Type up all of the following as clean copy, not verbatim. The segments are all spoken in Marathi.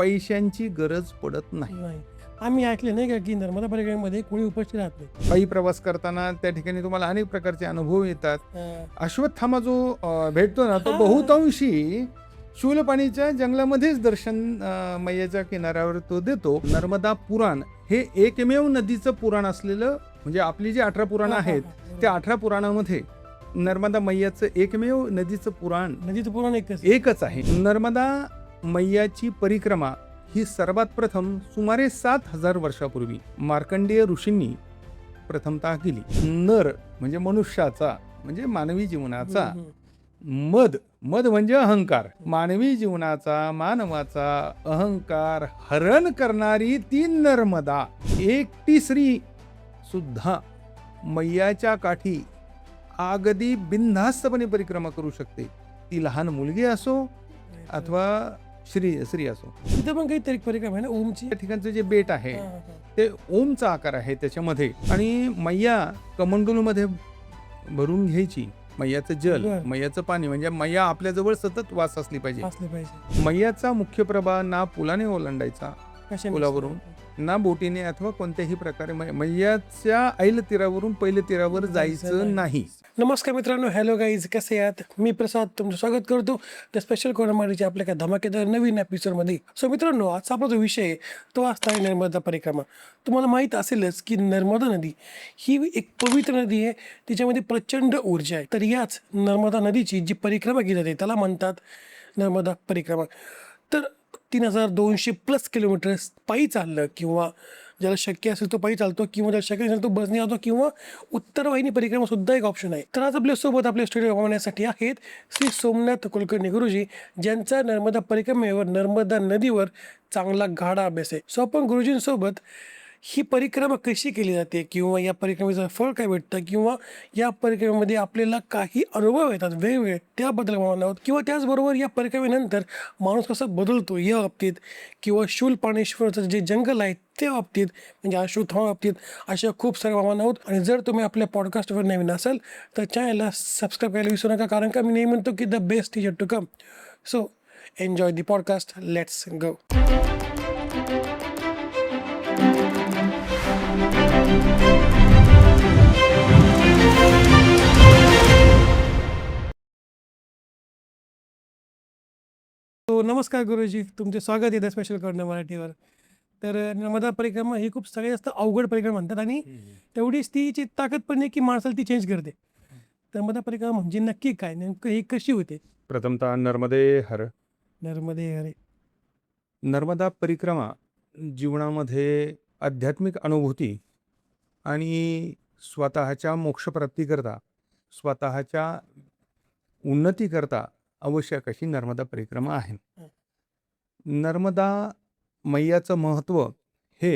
पैशांची गरज पडत नाही. नाही. आम्ही ऐकले नाही का की नर्मदा परिक्रमेमध्ये कोणी उपस्थित राहत नाही. पायी प्रवास करताना त्या ठिकाणी तुम्हाला अनेक प्रकारचे अनुभव येतात. अश्वत्थामा जो भेटतो ना तो हा. बहुतांशी शूलपाणीच्या जंगलामध्येच दर्शन मैयाच्या किनाऱ्यावर तो देतो. नर्मदा पुराण हे एकमेव नदीचं पुराण असलेलं, म्हणजे आपली जी 18 पुराणं आहेत त्या 18 पुराणामध्ये नर्मदा मैयाचं एकमेव नदीचं पुराण नदीचं पुराण एकच आहे. नर्मदा मैयाची परिक्रमा ही सर्वात प्रथम सुमारे 7000 वर्षापूर्वी मार्कंडेय ऋषींनी प्रथमतः केली. नर म्हणजे मनुष्याचा, म्हणजे मानवी जीवनाचा, मद म्हणजे अहंकार, मानवी जीवनाचा, मानवाचा अहंकार हरण करणारी ती नर्मदा एकटी स्त्री सुद्धा मैयाच्या काठी अगदी बिनधास्तपणे परिक्रमा करू शकते. ती लहान मुलगी असो अथवा स्त्री असो. तिथं पण काहीतरी परिक्रमा आहे ना ओमची. त्या ठिकाणचं जे बेट आहे ते ओमचा आकार आहे त्याच्यामध्ये, आणि मैया कमंडलूमध्ये भरून घ्यायची मैयाचं जल, मैयाचं पाणी, म्हणजे मैया आपल्याजवळ सतत वास असली पाहिजे. मैयाचा मुख्य प्रवाह ना पुलाने ओलांडायचा पुलावरून, ना बोटीने अथवा कोणत्याही प्रकारे मैयाच्या ऐल तीरावरून पहिल्या तीरावर जायचं नाही. नमस्कार मित्रांनो, हॅलो गाईज, कसे आहात? मी प्रसाद तुमचं स्वागत करतो त्या स्पेशल कोरोनामारीच्या आपल्या काय धमाकेदार नवीन एपिसोडमध्ये. सो मित्रांनो, आजचा आपला जो विषय आहे तो असता आहे नर्मदा परिक्रमा. तुम्हाला माहीत असेलच की नर्मदा नदी ही एक पवित्र नदी आहे, तिच्यामध्ये प्रचंड ऊर्जा आहे. तर याच नर्मदा नदीची जी परिक्रमा केली जाते त्याला म्हणतात नर्मदा परिक्रमा. तर 3200+ किलोमीटर पायी चाललं, किंवा ज्याला शक्य असेल तो पायी चालतो, किंवा ज्याला शक्य असेल तो बसने जातो, किंवा उत्तर वाहिनी परिक्रमा सुद्धा एक ऑप्शन आहे. तर आज आपल्यासोबत आपल्या स्टुडिओ पाहण्यासाठी आहेत श्री सोमनाथ कुलकर्णी गुरुजी, ज्यांचा नर्मदा परिक्रमेवर नर्मदा नदीवर चांगला गाढा अभ्यास आहे. सो आपण गुरुजींसोबत ही परिक्रमा कशी केली जाते, किंवा या परिक्रमेचं फळ काय भेटतं, किंवा या परिक्रमेमध्ये आपल्याला काही अनुभव येतात वेगवेगळे, त्याबद्दल बोलणार आहोत. किंवा त्याचबरोबर या परिक्रमेनंतर माणूस कसा बदलतो या बाबतीत, किंवा शूलपाणेश्वरचं जे जंगल आहे त्या बाबतीत, म्हणजे अश्वत्थामा बाबतीत, अशा खूप साऱ्या भावना आहोत. आणि जर तुम्ही आपल्या पॉडकास्टवर नवीन असाल तर चॅनलला सबस्क्राईब करायला विसरू नका, कारण का मी नेहमी म्हणतो की the best is to come. So enjoy the podcast, let's go. नमस्कार गुरुजी, तुमचे स्वागत आहे स्पेशल कॉर्नर मराठीवर. तर नर्मदा परिक्रमा ही खूप सगळ्यात जास्त अवघड परिक्रमा म्हणतात, आणि तेवढीच तिची ताकद पण आहे की माणसाला ती चेंज करते. नर्मदा परिक्रमा म्हणजे नक्की काय, नेमकं ही कशी होते? प्रथमतः नर्मदे हर. नर्मदे हरे. नर्मदा परिक्रमा जीवनामध्ये आध्यात्मिक अनुभूती आणि स्वतःच्या मोक्षप्राप्तीकरता, स्वतःच्या उन्नतीकरता आवश्यक अशी नर्मदा परिक्रमा आहे. नर्मदा मैयाचं महत्त्व हे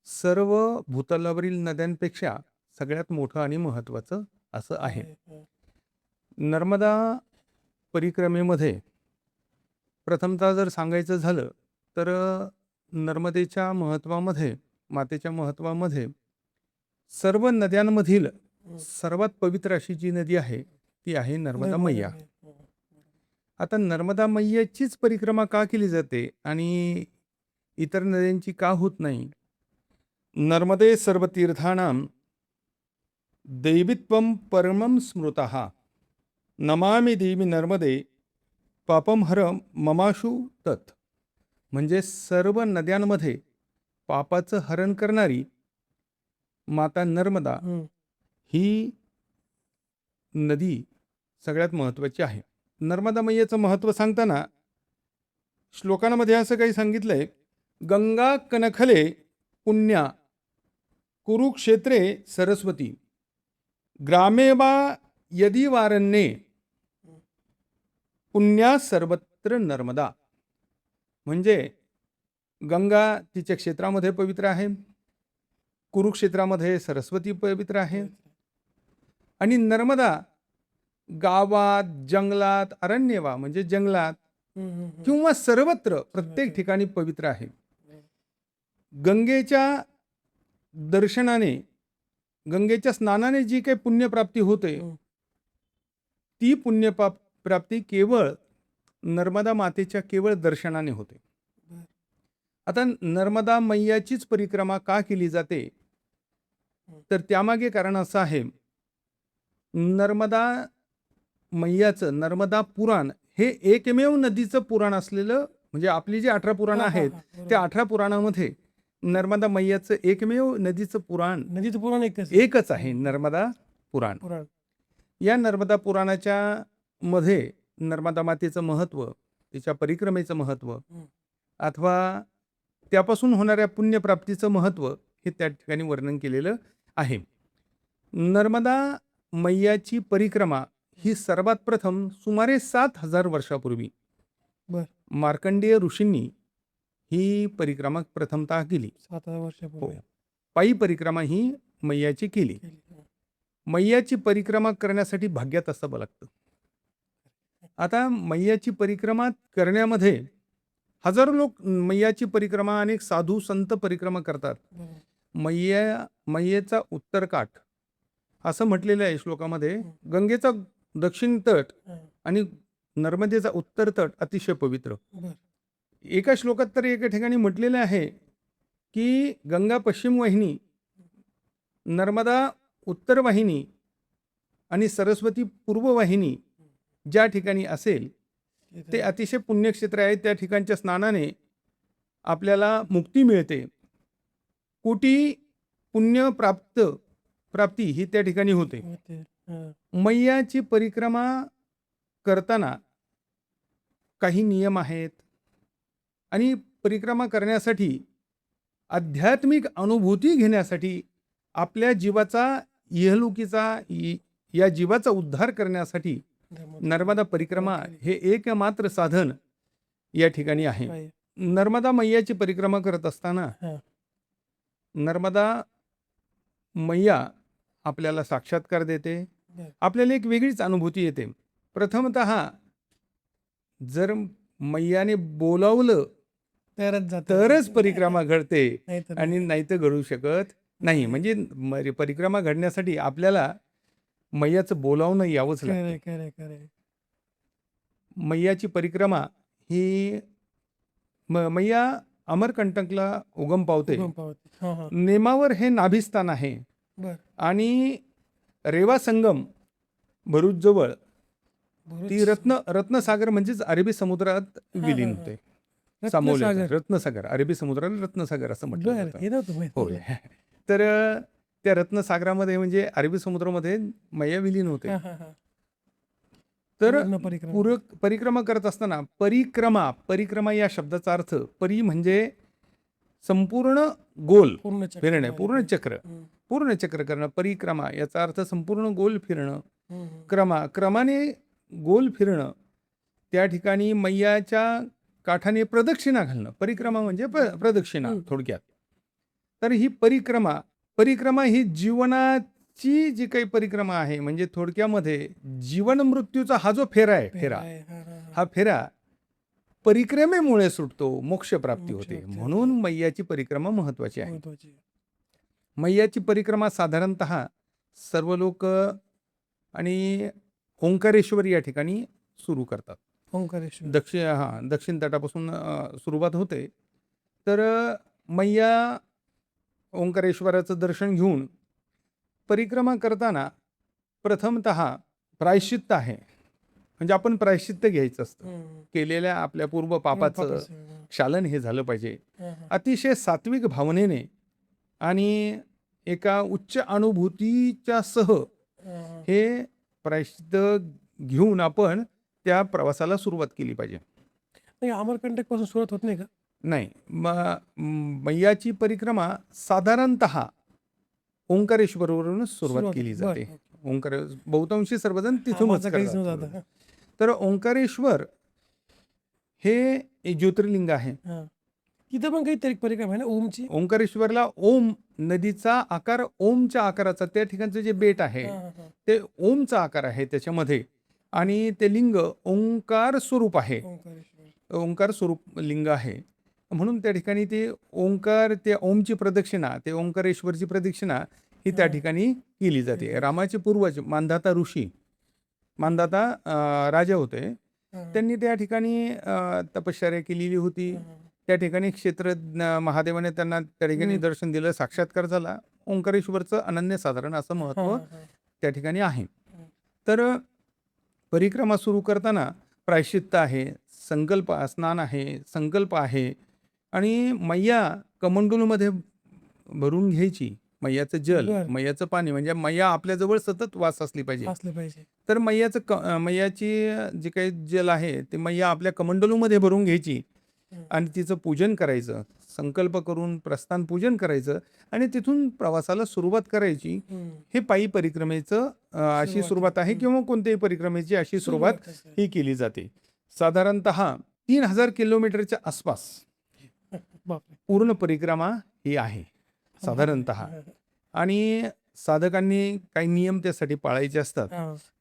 सर्व भूतलावरील नद्यांपेक्षा सगळ्यात मोठं आणि महत्त्वाचं असं आहे. नर्मदा परिक्रमेमध्ये प्रथमतः जर सांगायचं झालं तर नर्मदेच्या महत्त्वामध्ये, मातेच्या महत्त्वामध्ये, सर्व नद्यांमधील सर्वात पवित्र अशी जी नदी आहे ती आहे नर्मदा मैया. आता नर्मदा मैयाचीच परिक्रमा का केली जाते आणि इतर नद्यांची का होत नाही? नर्मदे सर्व तीर्थानां दैवित्वं परमं स्मृतः नमामि देवी नर्मदे पापम हर ममाशु तत्. म्हणजे सर्व नद्यांमध्ये पापाचं हरण करणारी माता नर्मदा ही नदी सगळ्यात महत्त्वाची आहे. नर्मदा मैयाचं महत्त्व सांगताना श्लोकांमध्ये असं काही सांगितलंय, गंगा कनखले पुण्या कुरुक्षेत्रे सरस्वती ग्रामे वा यदि वारण्ये पुण्या सर्वत्र नर्मदा. म्हणजे गंगा तिच्या क्षेत्रामध्ये पवित्र आहे, कुरुक्षेत्रामध्ये सरस्वती पवित्र आहे, आणि नर्मदा गावात, जंगलात, अरण्यवा म्हणजे जंगलात किंवा सर्वत्र प्रत्येक ठिकाणी पवित्र आहे. गंगेच्या दर्शनाने, गंगेच्या स्नानाने जी काही पुण्यप्राप्ती होते ती पुण्यप्राप्ती केवळ नर्मदा मातेच्या केवळ दर्शनाने होते. आता नर्मदा मैयाचीच परिक्रमा का केली जाते, तर त्यामागे कारण असं आहे, नर्मदा मैयाचं नर्मदा पुराण हे एकमेव नदीचं पुराण असलेलं, म्हणजे आपली जी 18 पुराणं हा, हा, आहेत हा, बरोबर. त्या 18 पुराणामध्ये नर्मदा मैयाचं एकमेव नदीचं पुराण नदीचं पुराण एकच आहे. एकच आहे, नर्मदा पुराण. पुराण. या नर्मदा पुराणाच्या मध्ये नर्मदा मातेचं महत्त्व, तिच्या परिक्रमेचं महत्त्व हम्म. अथवा त्यापासून होणाऱ्या पुण्यप्राप्तीचं महत्त्व हे त्या ठिकाणी वर्णन केलेलं आहे. नर्मदा मैयाची परिक्रमा ही सर्वात प्रथम सुमारे 7,000 वर्षापूर्वी बर. मार्कंडेय ऋषींनी ही परिक्रमा प्रथमतः केली. 7,000 हो, वर्षापूर्वी पायी परिक्रमा ही मैयाची केली. केली. मैयाची परिक्रमा करण्यासाठी भाग्यात असावं लागतं. आता मैयाची परिक्रमा करण्यामध्ये हजारो लोक मैयाची परिक्रमा, अनेक साधू संत परिक्रमा करतात. बरोबर. मैयेचा उत्तर काठ असं म्हटलेलं आहे श्लोकामध्ये. गंगेचा दक्षिण तट हा. आणि नर्मदेचा उत्तर तट अतिशय पवित्र. बर. एका श्लोकात तर एका ठिकाणी म्हटलेलं आहे की गंगा पश्चिम वाहिनी, नर्मदा उत्तर वाहिनी आणि सरस्वती पूर्व वाहिनी ज्या ठिकाणी असेल ते अतिशय पुण्यक्षेत्र आहे. त्या ठिकाणच्या स्नानाने आपल्याला मुक्ती मिळते. कोटी पुण्य प्राप्ती ही त्या ठिकाणी होते. हा. मैयाची परिक्रमा करताना काही नियम आहेत आणि परिक्रमा करण्यासाठी आध्यात्मिक अनुभूती घेण्यासाठी आपल्या जीवाचा इहलोकीचा या जीवाचा उद्धार करण्यासाठी नर्मदा परिक्रमा हे एकमात्र साधन या ठिकाणी आहे. काय? नर्मदा मैयाची परिक्रमा करत असताना हा. नर्मदा मैया आपल्याला साक्षात्कार देते. बर. आपल्याला एक वेगळीच अनुभूती येते. प्रथमतः जर मैयाने बोलावलं तरच जात, तरच परिक्रमा घडते नाहीतर आणि नाही तर घडू शकत नाही. म्हणजे परिक्रमा घडण्यासाठी आपल्याला मैयाचं बोलावणं यावंच लागतं. खरे खरे. मैयाची परिक्रमा ही मैया अमरकंटकला उगम पावते. हा हा. नेमावर हे नाभिस्थान आहे बर. आणि रेवा संगम भरूच जवळ ती रत्नसागर म्हणजेच अरबी समुद्रात विलीन होते. सामावले रत्नसागर. रत्नसागर, अरबी समुद्राला रत्नसागर असं म्हटलं बर. जातं. हे नव्हतं माहित. होय. तर त्या रत्नसागरामध्ये म्हणजे अरबी समुद्रामध्ये मैया विलीन होते. हा, हा, हा. तर पूर्ण परिक्रमा. परिक्रमा करत असताना परिक्रमा या शब्दाचा अर्थ परी म्हणजे संपूर्ण गोल पूर्ण चक्र. फिरणे, पूर्ण चक्र, हम्म. पूर्ण चक्र करणं. परिक्रमा याचा अर्थ संपूर्ण गोल फिरणं. हम्म. क्रमाने गोल फिरणं. त्या ठिकाणी मैयाच्या काठाने प्रदक्षिणा घालणं. परिक्रमा म्हणजे प्रदक्षिणा थोडक्यात. तर ही परिक्रमा ही जीवनाची जी काही परिक्रमा आहे, म्हणजे थोडक्यामध्ये जीवन मृत्यूचा हा जो फेरा आहे, हा फेरा परिक्रमेमुळे सुटतो, मोक्षप्राप्ती होते. म्हणून मैयाची परिक्रमा महत्वाची आहे. मैयाची परिक्रमा साधारणतः सर्व लोक आणि ओंकारेश्वर या ठिकाणी सुरू करतात. ओंकारेश्वर दक्षिण तटापासून सुरुवात होते. तर मैया ओंकारेश्वराचं दर्शन घेऊन परिक्रमा करताना प्रथमतः प्रायश्चित्त आहे, म्हणजे आपण प्रायश्चित्त घ्यायचं असतं. केलेल्या आपल्या पूर्व पापाचं क्षालन हे झालं पाहिजे. अतिशय सात्विक भावनेने आणि एका उच्च अनुभूतीच्या सह हे प्रायश्चित्त घेऊन आपण त्या प्रवासाला सुरुवात केली पाहिजे. अमरकंटक पासून सुरुवात होत नाही का? नाही. मैयाची परिक्रमा साधारणतः ओंकारेश्वरवरूनच सुरुवात केली जाते. ओंकार बहुतांशी सर्वजण तिथूनच करतात. तर ओंकारेश्वर हे एक ज्योतिर्लिंग आहे. तिथं पण काहीतरी परिक्रमा आहे ना ओमची. ओंकारेश्वरला ओम नदीचा आकार ओमच्या आकाराचा, त्या ठिकाणचं जे बेट आहे ते ओमचा आकार आहे त्याच्यामध्ये, आणि ते लिंग ओंकार स्वरूप आहे. ओंकार स्वरूप लिंग आहे. म्हणून त्या ठिकाणी ते ओंकार, ते ओमची प्रदक्षिणा, ते ओंकारेश्वरची प्रदक्षिणा ही त्या ठिकाणी केली जाते. रामाचे पूर्वज मांधाता ऋषी, मांधाता राजा होते, त्यांनी त्या ठिकाणी तपश्चर्या केलेली होती. त्या ठिकाणी क्षेत्र महादेवाने त्यांना त्या ठिकाणी दर्शन दिलं, साक्षात्कार झाला. ओंकारेश्वरचं अनन्यसाधारण असं महत्त्व त्या ठिकाणी आहे. तर परिक्रमा सुरू करताना प्रायश्चित्त आहे, संकल्प स्नान आहे, संकल्प आहे आणि मैया कमंडलूमध्ये भरून घ्यायची. मैयाचं जल, मैयाचं पाणी म्हणजे मैया आपल्याजवळ सतत वास असली पाहिजे. तर मैयाची जे काही जल आहे ते मैया आपल्या कमंडलूमध्ये भरून घ्यायची आणि तिचं पूजन करायचं, संकल्प करून प्रस्थान पूजन करायचं आणि तिथून प्रवासाला सुरुवात करायची. हे पायी परिक्रमेचं अशी सुरुवात आहे किंवा कोणत्याही परिक्रमेची अशी सुरुवात ही केली जाते. साधारणतः 3000 किलोमीटरच्या आसपास पूर्ण परिक्रमा ही आहे साधारणतः. आणि साधकांनी काही नियम त्यासाठी पाळायचे असतात.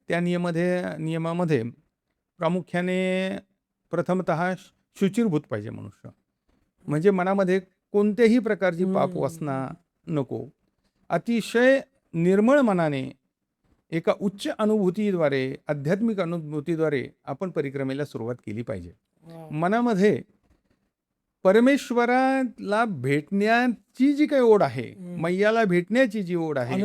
त्या नियमामध्ये प्रामुख्याने प्रथमतः शुचिर्भूत पाहिजे मनुष्य, म्हणजे मनामध्ये कोणत्याही प्रकारची पाप वासना नको. अतिशय निर्मळ मनाने एका उच्च अनुभूतीद्वारे, आध्यात्मिक अनुभूतीद्वारे आपण परिक्रमेला सुरुवात केली पाहिजे. मनामध्ये परमेश्वराला भेटण्याची जी काही ओढ आहे, मैयाला भेटण्याची जी ओढ आहे,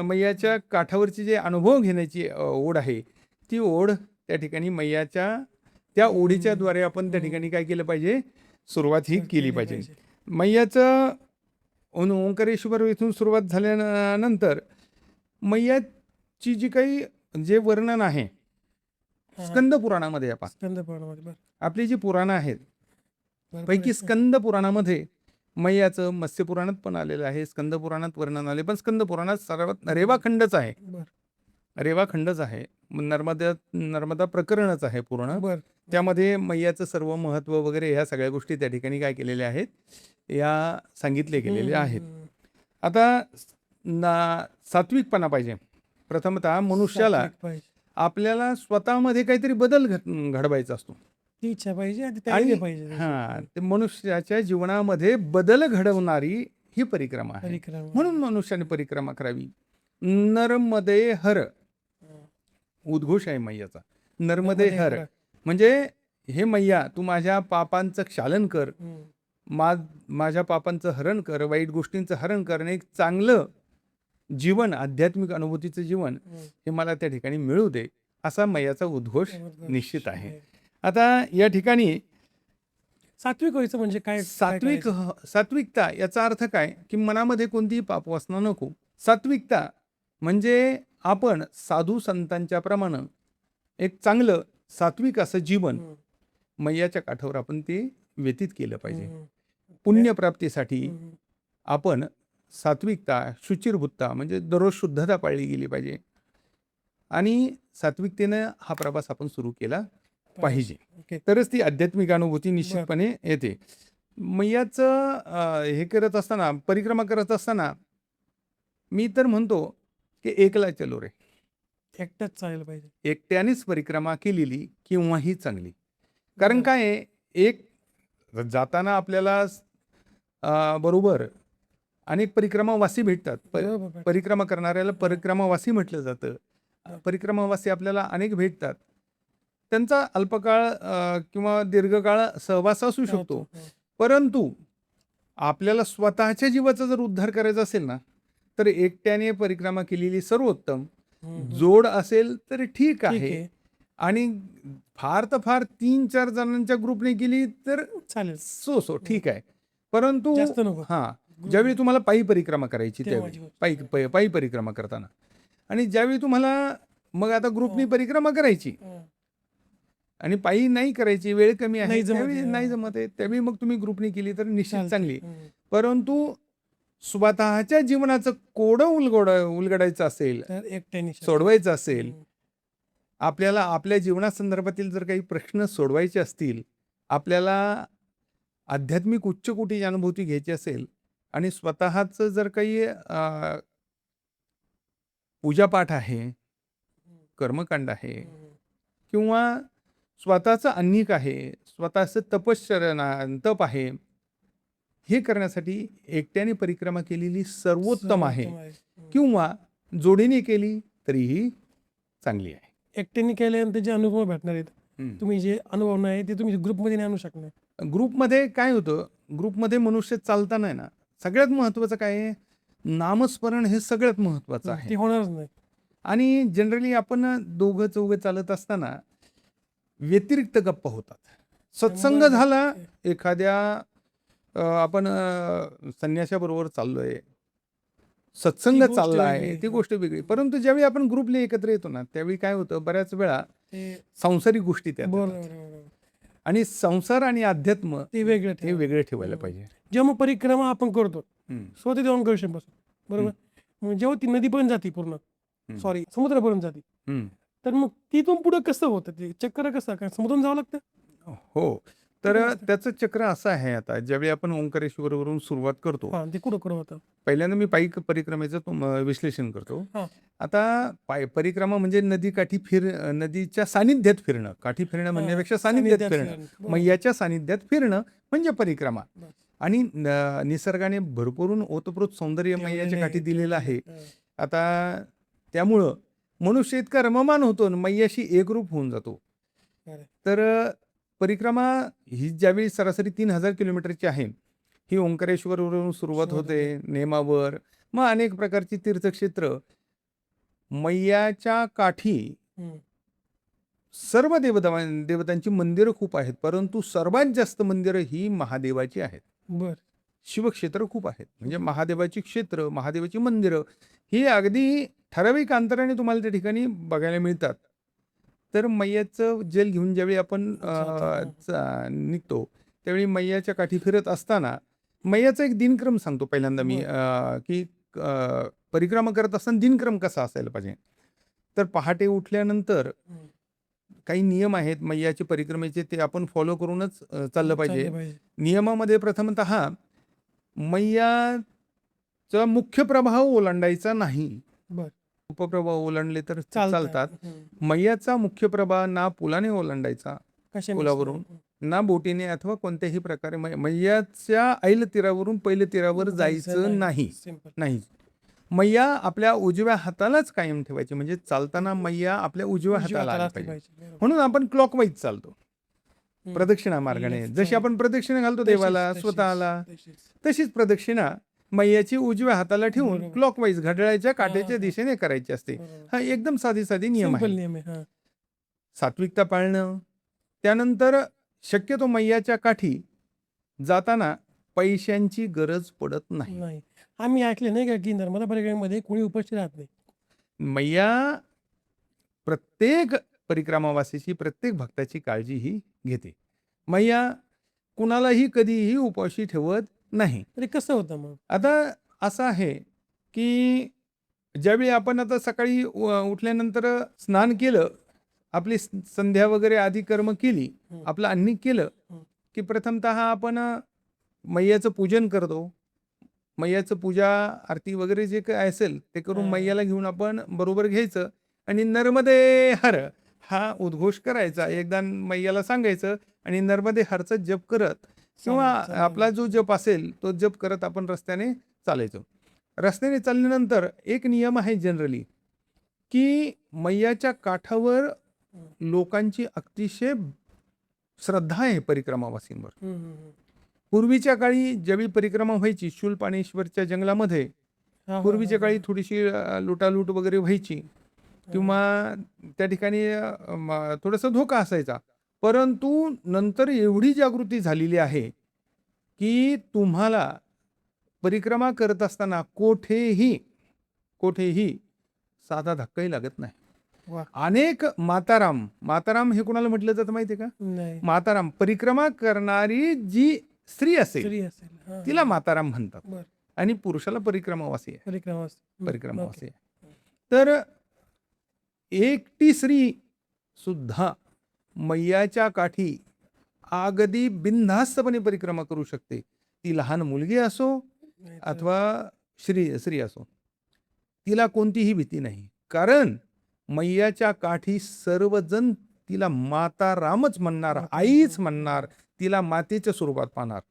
मैयाच्या काठावरची जे अनुभव घेण्याची ओढ आहे, ती ओढ त्या ठिकाणी मैयाच्या त्या ओढीच्या द्वारे आपण त्या ठिकाणी काय केलं पाहिजे, सुरुवात ही केली पाहिजे. मैयाचं ओंकारेश्वर इथून सुरुवात झाल्यानंतर मैयाची जी काही जे वर्णन आहे स्कंद पुराणामध्ये, आपली जी पुराणं आहेत पैकी स्कंद पुराणामध्ये मैयाचं, मत्स्य पुराणात पण आलेलं आहे, स्कंद पुराणात वर्णन आले, पण स्कंद पुराणात सर्वात रेवाखंडच आहे. रेवाखंडच आहे, नर्मदा प्रकरणच आहे पूर्ण. त्यामध्ये मैयाचं सर्व महत्व वगैरे ह्या सगळ्या गोष्टी त्या ठिकाणी काय केलेल्या आहेत, या सांगितले गेलेल्या आहेत. आता सात्विकपणा पाहिजे. प्रथमतः मनुष्याला आपल्याला स्वतःमध्ये काहीतरी बदल घडवायचा असतो, इच्छा पाहिजे आणि ते मनुष्याच्या जीवनामध्ये बदल घडवणारी ही परिक्रमा आहे. म्हणून मनुष्याने परिक्रमा करावी. नर्मदे हर उद्घोष आहे मैयाचा. नर्मदे हर म्हणजे हे मैया, तू माझ्या पापांचं क्षालन कर, माझ्या पापांचं हरण कर, वाईट गोष्टींचं हरण कर आणि एक चांगलं जीवन, आध्यात्मिक अनुभूतीचं जीवन हे मला त्या ठिकाणी मिळू दे, असा मैयाचा उद्घोष निश्चित आहे. आता या ठिकाणी सात्विक व्हायचं म्हणजे काय? सात्विकता याचा अर्थ काय की मनामध्ये कोणतीही पापवासना नको. सात्विकता म्हणजे आपण साधू संतांच्या प्रमाणे एक चांगलं सात्विक असं जीवन मैयाच्या काठावर आपण ते व्यतीत केलं पाहिजे. पुण्यप्राप्तीसाठी आपण सात्विकता, शुचिर्भूतता म्हणजे दररोज शुद्धता पाळली गेली पाहिजे आणि सात्विकतेनं हा प्रवास आपण सुरू केला पाहिजे, तरच ती आध्यात्मिक अनुभूती निश्चितपणे येते. मैयाचं हे करत असताना, परिक्रमा करत असताना मी तर म्हणतो की एकला चलो रे, एकटाच चालेल पाहिजे. एकट्यानेच परिक्रमा केलेली किंवाही चांगली. कारण काय, एक जाताना आपल्याला बरोबर अनेक परिक्रमावासी भेटतात. परिक्रमा करणाऱ्याला परिक्रमावासी म्हटलं जातं. परिक्रमावासी आपल्याला अनेक भेटतात. त्यांचा अल्पकाळ किंवा दीर्घकाळ सहवास असू शकतो, परंतु आपल्याला स्वतःच्या जीवाचा जर उद्धार करायचा असेल ना, तर एकट्याने परिक्रमा केलेली सर्वोत्तम. जोड असेल तर ठीक आहे, आणि फार तर फार 3-4 जणांच्या ग्रुपने केली तर चालेल, सो ठीक आहे. परंतु ज्यावेळी तुम्हाला पायी परिक्रमा करायची त्यावेळी पायी परिक्रमा करताना, आणि ज्यावेळी तुम्हाला मग आता ग्रुपनी परिक्रमा करायची आणि पायी नाही करायची, वेळ कमी आहे, त्यावेळी नाही जमत आहे, त्यावेळी मग तुम्ही ग्रुपनी केली तर निश्चित चांगली. परंतु स्वतःच्या जीवनाचं कोडं उलगडायचं असेल, सोडवायचं असेल, आपल्याला आपल्या जीवनासंदर्भातील जर काही प्रश्न सोडवायचे असतील, आपल्याला आध्यात्मिक उच्च कोटीची अनुभूती घ्यायची असेल आणि स्वतःचं जर काही पूजापाठ आहे, कर्मकांड आहे, किंवा स्वतःचं अन्निक आहे, स्वतःचं तप आहे, हे करण्यासाठी एकट्याने परिक्रमा केलेली सर्वोत्तम आहे, किंवा जोडीने केली तरीही चांगली आहे. एकट्याने केल्यानंतर जे अनुभव भेटणार आहेत, तुम्ही जे अनुभव नाही ते तुम्ही ग्रुपमध्ये नाही आणू शकणार. ग्रुपमध्ये काय होतं, ग्रुपमध्ये मनुष्य चालताना आहे ना, सगळ्यात महत्त्वाचं काय आहे, नामस्मरण हे सगळ्यात महत्त्वाचं आहे. ते होणारच नाही. आणि जनरली आपण दोघं चौघं चालत असताना व्यतिरिक्त गप्पा होतात. सत्संग 100% झाला एखाद्या आपण संन्याशाबरोबर चाललोय, सत्संग ती गोष्ट चालला आहे, वेगळी. ती गोष्ट वेगळी. परंतु ज्यावेळी आपण ग्रुपली एकत्र येतो ना, त्यावेळी काय होतं, बऱ्याच वेळा ते सांसारिक गोष्टी त्यात बरोबर येतात. बरोबर. आणि संसार आणि अध्यात्म ते वेगळं हे ठेवा. वेगळे ठेवायला पाहिजे. जेव्हा मग परिक्रमा आपण करतो हम्म, स्वतः ओंकारेश्वर पासून, बरोबर, मग जेव्हा ती नदीपर्यंत जाते पूर्ण, सॉरी समुद्रापर्यंत जाते, हम्म. तर मग तिथून पुढे कसं होतं ते चक्कर कसं काय समुद्रातून जावं लागतं? हो, तर कुठं असतं? त्याचं चक्र असं आहे. आता ज्यावेळी आपण ओंकारेश्वरवरून सुरुवात करतो, हा, ते कुठं कुठं होतं? पहिल्यांदा मी पायी परिक्रमेचं विश्लेषण करतो. हा. आता परिक्रमा म्हणजे नदीकाठी नदीच्या सानिध्यात फिरणं. काठी फिरणं म्हणण्यापेक्षा सानिध्यात फिरणं. बरोबर. मैयाच्या सानिध्यात फिरणं म्हणजे परिक्रमा. बस. आणि निसर्गाने भरपूरून ओतप्रोत सौंदर्य मैयाच्या काठी दिलेलं आहे. आता त्यामुळं मनुष्य इतका रममान होतो आणि मैयाशी एकरूप होऊन जातो. तर परिक्रमा ही ज्यावेळी सरासरी 3000 किलोमीटरची आहे, ही ओंकारेश्वरवरून सुरुवात होते, नेमावर, मग अनेक प्रकारची तीर्थक्षेत्र, मैयाच्या काठी सर्व देवतांची मंदिरं खूप आहेत, परंतु सर्वात जास्त मंदिरं ही महादेवाची आहेत. बर. शिवक्षेत्र खूप आहेत, म्हणजे महादेवाची क्षेत्र, महादेवाची मंदिरं ही अगदी ठराविक अंतराने तुम्हाला त्या ठिकाणी बघायला मिळतात. तर मैयाचं जल घेऊन ज्यावेळी आपण निघतो, त्यावेळी मैयाच्या काठी फिरत असताना मैयाचा एक दिनक्रम सांगतो पहिल्यांदा मी, की परिक्रमा करत असताना दिनक्रम कसा असायला पाहिजे. तर पहाटे उठल्यानंतर काही नियम आहेत मैयाचे परिक्रमेचे, ते आपण फॉलो करूनच चाललं पाहिजे. नियमामध्ये प्रथमतः मैयाचा मुख्य प्रभाव ओलांडायचा नाही. बर. उपप्रभाव ओलांडले तर चालतात. चालतात. मैयाचा मुख्य प्रभाव ना पुलाने ओलांडायचा, कशाने? पुलावरून, ना बोटीने अथवा कोणत्याही प्रकारे. मैयाच्या ऐल तीरावरून पहिल्या तीरावर जायचं नाही. नाही. मैया आपल्या उजव्या हातालाच कायम ठेवायची, म्हणजे चालताना मैया आपल्या उजव्या हाताला आली पाहिजे. म्हणून आपण क्लॉकवाईज चालतो, प्रदक्षिणा मार्गाने. जशी आपण प्रदक्षिणा घालतो देवाला, स्वतःला, तशीच प्रदक्षिणा मैयाची उजव्या हाताला ठेवून क्लॉकवाईज घड्याळाच्या काट्याच्या दिशेने करायची असते. हा एकदम साधी नियम आहे. सात्विकता पाळणं. त्यानंतर शक्यतो मैयाच्या काठी जाताना पैशांची गरज पडत नाही. आम्ही ऐकले नाही का की नर्मदा परिक्रमेमध्ये कोणी उपस्थित राहत नाही. मैया प्रत्येक परिक्रमावासीची, प्रत्येक भक्ताची काळजी ही घेते. मैया कुणालाही कधीही उपाशी ठेवत नाही. तरी कसं होतं मग? आता असं आहे की ज्यावेळी आपण आता सकाळी उठल्यानंतर स्नान केलं, आपली संध्या वगैरे आदी कर्म केली, आपलं अन्निक केलं, की प्रथमतः आपण मैयाचं पूजन करतो. मैयाचं पूजा आरती वगैरे जे काय असेल ते करून मैयाला घेऊन आपण बरोबर घ्यायचं आणि नर्मदे हर हा उद्घोष करायचा. एकदा मैयाला सांगायचं आणि नर्मदे हरचा जप करत किंवा आपला जो जप असेल तो जप करत आपण रस्त्याने चालायचो. रस्त्याने चालल्यानंतर एक नियम आहे जनरली, की मैयाच्या काठावर लोकांची अतिशय श्रद्धा आहे परिक्रमावासींवर. पूर्वीच्या काळी ज्यावेळी परिक्रमा व्हायची शूलपाणेश्वरच्या जंगलामध्ये, पूर्वीच्या काळी थोडीशी लुटालूट वगैरे व्हायची किंवा त्या ठिकाणी थोडासा धोका असायचा. परंतु नंतर एवढी जागृती झालेली आहे की तुम्हाला परिक्रमा करत असताना कुठेही साधा धक्काही लागत नाही. अनेक माताराम हे कोणाला म्हटलं जातं माहितीये का? माताराम, परिक्रमा करणारी जी स्त्री असेल तिला माताराम म्हणतात आणि पुरुषाला परिक्रमावासी आहे. तर एकटी स्त्री सुद्धा मैयाच्या काठी अगदी बिनधास्तपणे परिक्रमा करू शकते. ती लहान मुलगी असो अथवा स्त्री असो, तिला कोणतीही भीती नाही. कारण मैयाच्या काठी सर्वजण तिला माता रामच म्हणणार, आईच म्हणणार, तिला मातेच्या स्वरूपात पाहणार.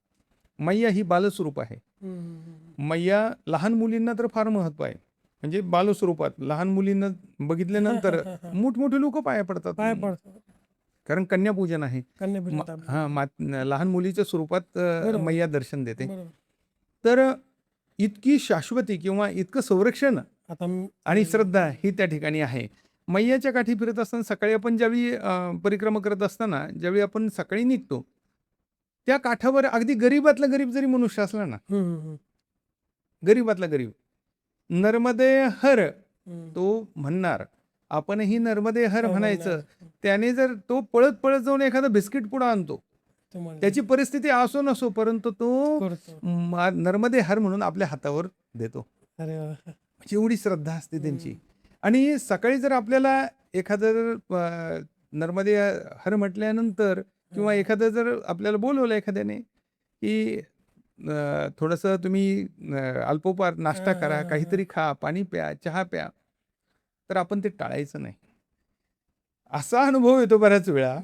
मैया ही बालस्वरूप आहे. मैया लहान मुलींना तर फार महत्व आहे, म्हणजे बालस्वरूपात लहान मुलींना बघितल्यानंतर मोठमोठे लोक पाया पडतात. कारण कन्यापूजन आहे. कन्यापूजन तांबे. लहान मुलीच्या स्वरूपात बरोबर. मैया दर्शन देते. बरोबर. तर इतकी शाश्वती किंवा इतकं संरक्षण आता आणि श्रद्धा ही त्या ठिकाणी आहे. मैयाच्या काठी फिरत असताना सकाळी आपण ज्यावेळी परिक्रमा करत असताना ज्यावेळी आपण सकाळी निघतो, त्या काठावर अगदी गरीबातला गरीब जरी मनुष्य असला ना, गरीबातला गरीब, नर्मदे हर तो म्हणणार, आपणही नर्मदे हर म्हणायचं. त्याने जर तो पळत पळत जाऊन एखादा बिस्किट पुडा आणतो, त्याची परिस्थिती असो नसो, परंतु तो नर्मदे हर म्हणून आपल्या हातावर देतो. म्हणजे एवढी श्रद्धा असते त्यांची. आणि सकाळी जर आपल्याला एखादं नर्मदे हर म्हटल्यानंतर किंवा एखादं जर आपल्याला बोलवलं एखाद्याने की थोडंसं तुम्ही अल्पोपहार नाश्ता करा, काहीतरी खा, पाणी प्या, चहा प्या, तर आपण ते टाळायचं नाही. असा अनुभव येतो बऱ्याच वेळा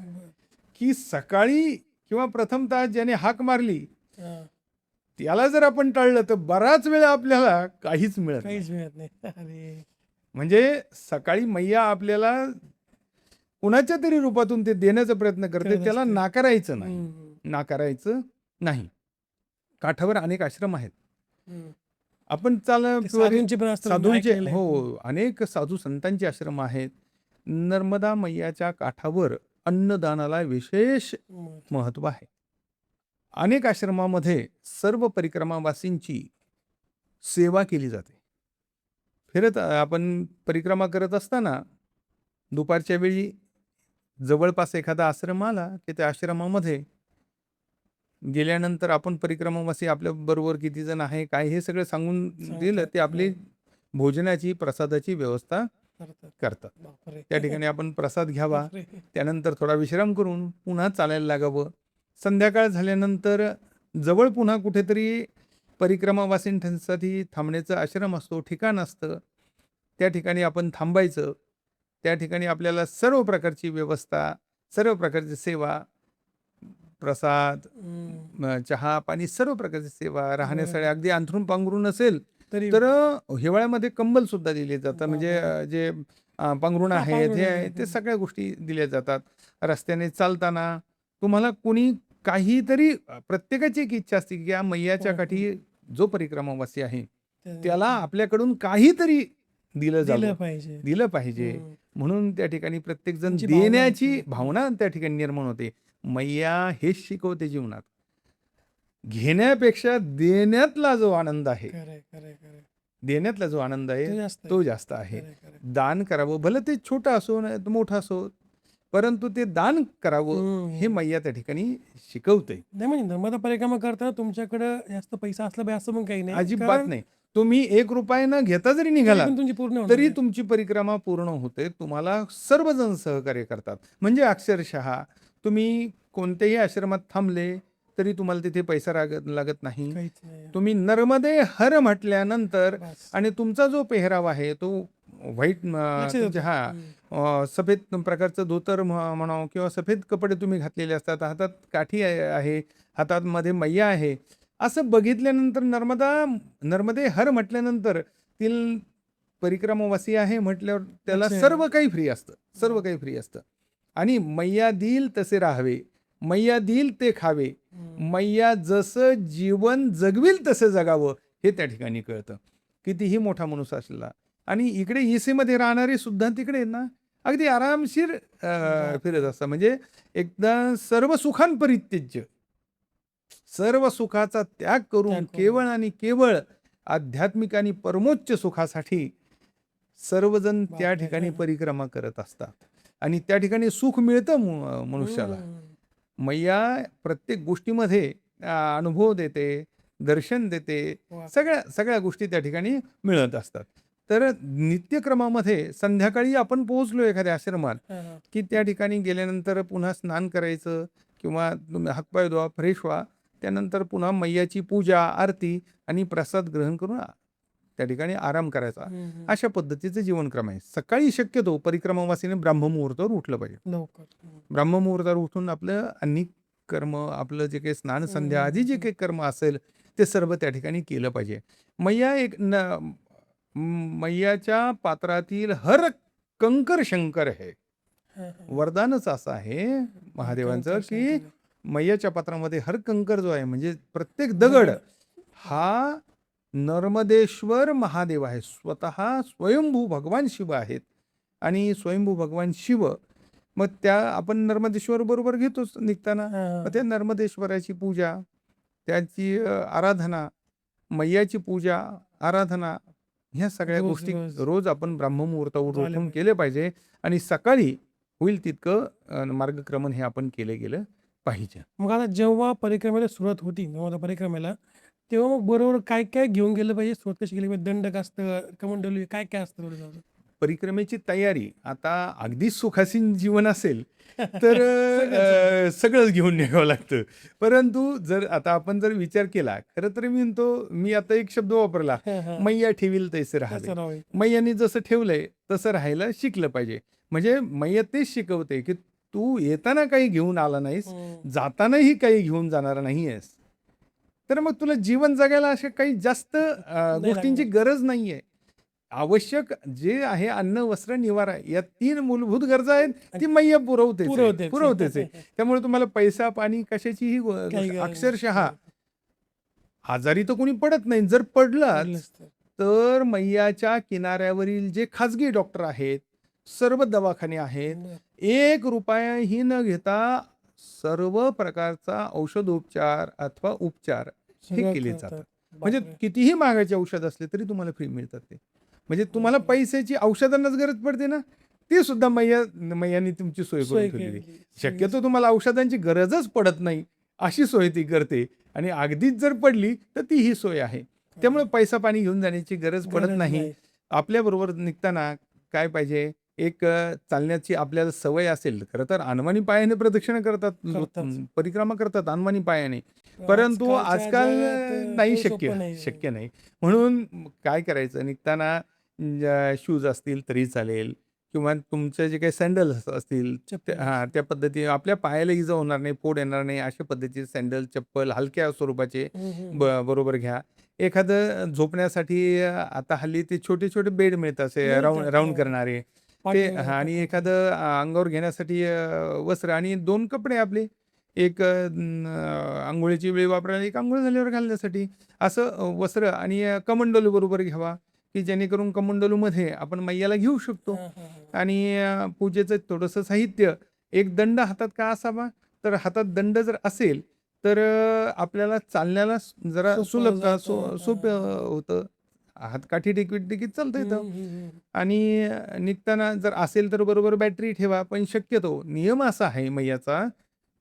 की सकाळी किंवा प्रथमतः ज्याने हाक मारली त्याला जर आपण टाळलं तर बराच वेळा आपल्याला काहीच मिळत नाही. म्हणजे सकाळी मैया आपल्याला कुणाच्या तरी रूपातून ते देण्याचा प्रयत्न करते, त्याला नाकारायचं नाही. काठावर अनेक आश्रम आहेत. आपण साधूंचे अनेक साधू संतांचे आश्रम आहेत. नर्मदा मैयाच्या काठावर अन्नदानाला विशेष महत्व आहे. अनेक आश्रमामध्ये सर्व परिक्रमावासींची सेवा केली जाते. आपण परिक्रमा करत असताना दुपारच्या वेळी जवळपास एखादा आश्रम आला की त्या आश्रमामध्ये गेल्यानंतर आपण परिक्रमावासी आपल्या बरोबर किती जण आहे काय हे सगळं सांगून दिलं, ते आपली भोजनाची प्रसादाची व्यवस्था करतात. त्या ठिकाणी आपण प्रसाद घ्यावा, त्यानंतर थोडा विश्राम करून पुन्हा चालायला लागावं. संध्याकाळ झाल्यानंतर जवळ पुन्हा कुठेतरी परिक्रमावासींसाठी थांबण्याचं आश्रम असतो, ठिकाण असतं. त्या ठिकाणी आपण थांबायचं. त्या ठिकाणी आपल्याला सर्व प्रकारची व्यवस्था, सर्व प्रकारची सेवा, प्रसाद, चहा पाणी, सर्व प्रकारची सेवा, राहण्यासाठी अगदी अंथरूण पांघरून असेल तर हिवाळ्यामध्ये कंबल सुद्धा दिले जातात. म्हणजे जे पांघरुण आहेत हे आहे ते सगळ्या गोष्टी दिल्या जातात. रस्त्याने चालताना तुम्हाला कोणी काहीतरी, प्रत्येकाची एक इच्छा असते की या मैयाच्या काठी जो परिक्रमावासी आहे त्याला आपल्याकडून काहीतरी दिलं पाहिजे म्हणून त्या ठिकाणी प्रत्येक जण देण्याची भावना त्या ठिकाणी निर्माण होते. मैया हेच शिकवते जीवनात, घेण्यापेक्षा देण्यातला जो आनंद आहे, देण्यातला जो आनंद आहे तो जास्त आहे. दान करावं, भलं ते छोटं असो नाही मोठं असो, परंतु ते दान करावं हे मैया त्या ठिकाणी शिकवते. नाही म्हणजे नर्मदा परिक्रमा करताना तुमच्याकडे जास्त पैसा असला पाहिजे असं पण काही नाही, अजिबात नाही. तुम्ही 1 रुपया न घेता जरी निघाला तरी तुमची परिक्रमा पूर्ण होते. तुम्हाला सर्वजण सहकार्य करतात. म्हणजे अक्षरशः तुम्ही कोणत्याही आश्रमात थांबले तरी तुम्हाला तिथे पैसा लागत नाही. तुम्ही नर्मदे हर म्हटल्यानंतर आणि तुमचा जो पेहराव आहे तो व्हाईट, सफेद प्रकारचं धोतर म्हणावं किंवा सफेद कपडे तुम्ही घातलेले असतात, हातात काठी आहे, हातामध्ये मैया आहे, असं बघितल्यानंतर नर्मदे हर म्हटल्यानंतर तील परिक्रमावासी आहे म्हटल्यावर त्याला सर्व काही फ्री असतं. आणि मैया देईल तसे राहावे, मैया देईल ते खावे, मैया जसं जीवन जगविल तसे जगावं हे त्या ठिकाणी कळतं. कितीही मोठा माणूस असला. आणि इकडे ईसीमध्ये राहणारे सुद्धा तिकडे ना अगदी आरामशीर फिरत असतात. म्हणजे एकदा सर्व सुखांपरित्यज्य, सर्व सुखाचा त्याग करून केवळ आणि केवळ आध्यात्मिक आणि परमोच्च सुखासाठी सर्वजण त्या ठिकाणी परिक्रमा करत असतात. आणि त्या ठिकाणी सुख मिळतं मनुष्याला. मैया प्रत्येक गोष्टीमध्ये अनुभव देते, दर्शन देते, सगळ्या गोष्टी त्या ठिकाणी मिळत असतात. तर नित्यक्रमामध्ये संध्याकाळी आपण पोहोचलो एखाद्या आश्रमात की त्या ठिकाणी गेल्यानंतर पुन्हा स्नान करायचं किंवा तुम्ही हातपाय धुवा, फ्रेश व्हा, त्यानंतर पुन्हा मैयाची पूजा, आरती आणि प्रसाद ग्रहण करून त्या ठिकाणी आराम करायचा. अशा पद्धतीचं जीवनक्रम आहे. सकाळी शक्यतो परिक्रमावासीने ब्राह्ममुहूर्तावर उठलं पाहिजे. ब्राह्ममुहूर्तावर उठून आपलं अन्निक कर्म, आपलं जे काही स्नान संध्या आधी जे काही कर्म असेल ते सर्व त्या ठिकाणी केलं पाहिजे. मैयाच्या पात्रातील हर कंकर शंकर है, वरदानच असं आहे महादेवांचं की मैयाच्या पात्रामध्ये हर कंकर जो आहे म्हणजे प्रत्येक दगड हा नर्मदेश्वर महादेव आहे. स्वतः स्वयंभू भगवान शिव आहेत. आणि स्वयंभू भगवान शिव मग त्या आपण नर्मदेश्वर बरोबर घेतोच निघताना. मग त्या नर्मदेश्वराची पूजा, त्याची आराधना, मैयाची पूजा, आराधना ह्या सगळ्या गोष्टी रोज आपण ब्राह्ममुहूर्तावर उठून केले पाहिजे. आणि सकाळी होईल तितकं मार्गक्रमण हे आपण केलं गेलं पाहिजे. मग आता जेव्हा परिक्रमेला सुरुवात होती नर्मदा परिक्रमेला, तेव्हा मग बरोबर काय काय घेऊन गेलं पाहिजे? सुरुवात कशी केली पाहिजे? दंडक असतं, कमंडलू काय काय असतं थोडं सांगा? परिक्रमेची तयारी आता अगदी सुखासीन जीवन असेल तर सगळंच घेऊन निघावं लागतं. परंतु जर आता आपण जर विचार केला, खरं तर मी आता एक शब्द वापरला, मैया ठेवील तैसे राहावे. मैयाने जसं ठेवलंय तसं राहायला शिकलं पाहिजे. म्हणजे मैया तेच शिकवते की तू येताना काही घेऊन आला नाहीस, जातानाही काही घेऊन जाणार नाहीयेस, तर मग तुला जीवन जगायला अशा काही जास्त गोष्टींची गरज नाहीये. आवश्यक जे आहे अन्न, वस्त्र, निवारा या 3 मूलभूत गरजा आहेत, ती मैया पुरवतेच आहे. त्यामुळे तुम्हाला पैसा पाणी कशाचीही अक्षरशः आजारी तर कोणी पडत नाही. जर पडलाच तर मैयाच्या किनाऱ्यावरील जे खाजगी डॉक्टर आहेत, सर्व दवाखाने आहेत, 1 रुपयाही न घेता सर्व प्रकारचा औषधोपचार अथवा उपचार हे केले जातात. म्हणजे कितीही महागाचे औषध असले तरी तुम्हाला फ्री मिळतात ते. म्हणजे तुम्हाला पैशाची औषधांनाच गरज पडते ना, ते सुद्धा मैयानी तुमची सोय करून ठेवलेली. शक्यतो तुम्हाला औषधांची गरजच पडत नाही अशी सोय ती करते. आणि अगदीच जर पडली तर ती ही सोय आहे. त्यामुळे पैसा पाणी घेऊन जाण्याची गरज पडत नाही. आपल्याबरोबर निघताना काय पाहिजे, एक चालण्याची आपल्याला सवय असेल. खरं तर अनवाणी पायाने प्रदक्षिणा करतात, परिक्रमा करतात अनवाणी पायाने, परंतु आजकाल नाही शक्य नाही. म्हणून काय करायचं, निघताना शूज असतील तरी चालेल किंवा तुमचे जे काही सँडल्स असतील त्या पद्धतीने आपल्या पायाला इजा होणार नाही, फोड येणार नाही अशा पद्धतीचे सँडल, चप्पल हलक्या स्वरूपाचे बरोबर घ्या. एखादं झोपण्यासाठी आता हल्ली ते छोटे छोटे बेड मिळतात असे राऊंड करणारे ते, आणि एखादं अंगावर घेण्यासाठी वस्त्र आणि 2 कपडे आपले, एक अंघोळीची वेळ वापरायला, एक अंघोळ झाल्यावर घालण्यासाठी असं वस्त्र, आणि कमंडलू बरोबर घ्यावा की जेणेकरून कमंडलूमध्ये आपण मैयाला घेऊ शकतो. आणि पूजेचं थोडंसं साहित्य, एक दंड हातात का असावा, तर हातात दंड जर असेल तर आपल्याला चालण्याला जरा सुलभता सोपं होतं. हातकाठी देखील चालतं येतं. आणि निघताना जर असेल तर बरोबर बॅटरी ठेवा. पण शक्यतो नियम असा आहे मैयाचा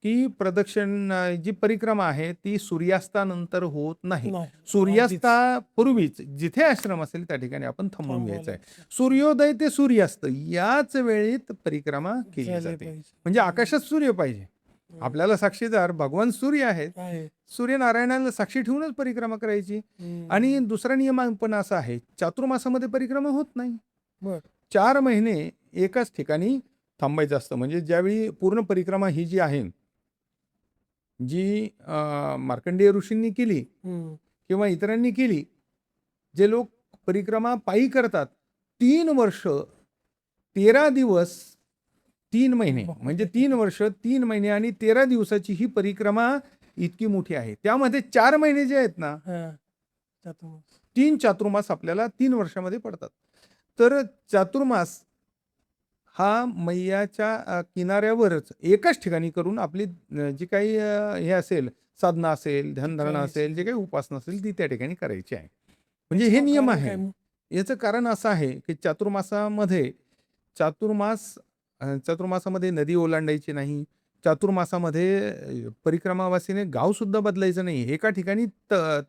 की प्रदक्षिण जी परिक्रमा आहे ती सूर्यास्तानंतर होत नाही. सूर्यास्तापूर्वीच जिथे आश्रम असेल त्या ठिकाणी आपण थांबून घ्यायचं आहे. सूर्योदय ते सूर्यास्त याच वेळेत परिक्रमा केली जाते. म्हणजे आकाशात सूर्य पाहिजे. आपल्याला साक्षीदार भगवान सूर्य आहेत. सूर्यनारायणाला साक्षी ठेवूनच परिक्रमा करायची. आणि दुसरा नियम पण असा आहे, चातुर्मासामध्ये परिक्रमा होत नाही. 4 महिने एकाच ठिकाणी थांबायचं असतं. म्हणजे ज्यावेळी पूर्ण परिक्रमा ही जी आहे, जी मार्कंडेय ऋषींनी केली किंवा इतरांनी केली, जे लोक परिक्रमा पायी करतात, 3 वर्ष 13 दिवस 3 महिने, म्हणजे 3 वर्ष 3 महिने आणि 13 दिवसाची ही परिक्रमा इतकी मोठी आहे. त्यामध्ये 4 महिने जे आहेत ना, 3 चातुर्मास आपल्याला 3 वर्षामध्ये पडतात. तर चातुर्मास हा मैयाच्या किनाऱ्यावरच एकाच ठिकाणी करून आपली जी काही हे असेल, साधना असेल, ध्यानधारणा असेल, जे काही उपासना असेल ती त्या ठिकाणी करायची आहे. म्हणजे हे नियम आहे. याचं कारण असं आहे की चातुर्मासामध्ये नदी ओलांडायची नाही. चातुर्मासामध्ये परिक्रमावासीने गाव सुद्धा बदलायचं नाही. एका ठिकाणी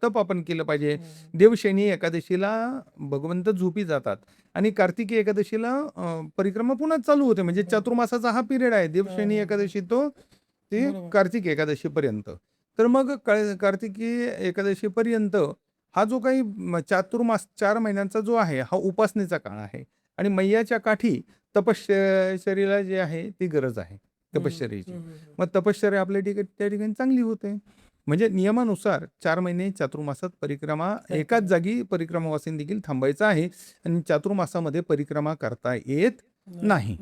तप आपण केलं पाहिजे. देवशयनी एकादशीला भगवंत झोपी जातात आणि कार्तिकी एकादशीला परिक्रमा पुन्हा चालू होते. म्हणजे चातुर्मासाचा हा पिरियड आहे, देवशयनी एकादशी ते कार्तिकी एकादशी पर्यंत. तर मग कार्तिकी एकादशी पर्यंत हा जो काही चातुर्मास 4 महिन्यांचा जो आहे हा उपासनेचा काळ आहे. आणि मैयाच्या काठी तपश्चर्येला जे आहे ती गरज आहे तपश्चर्येची. मग तपश्चर्या आपल्या त्या ठिकाणी चांगली होते. म्हणजे नियमानुसार 4 महिने चातुर्मासात परिक्रमा एकाच जागी परिक्रमावासींनी देखील थांबायचं आहे. आणि चातुर्मासामध्ये परिक्रमा करता येत नाही,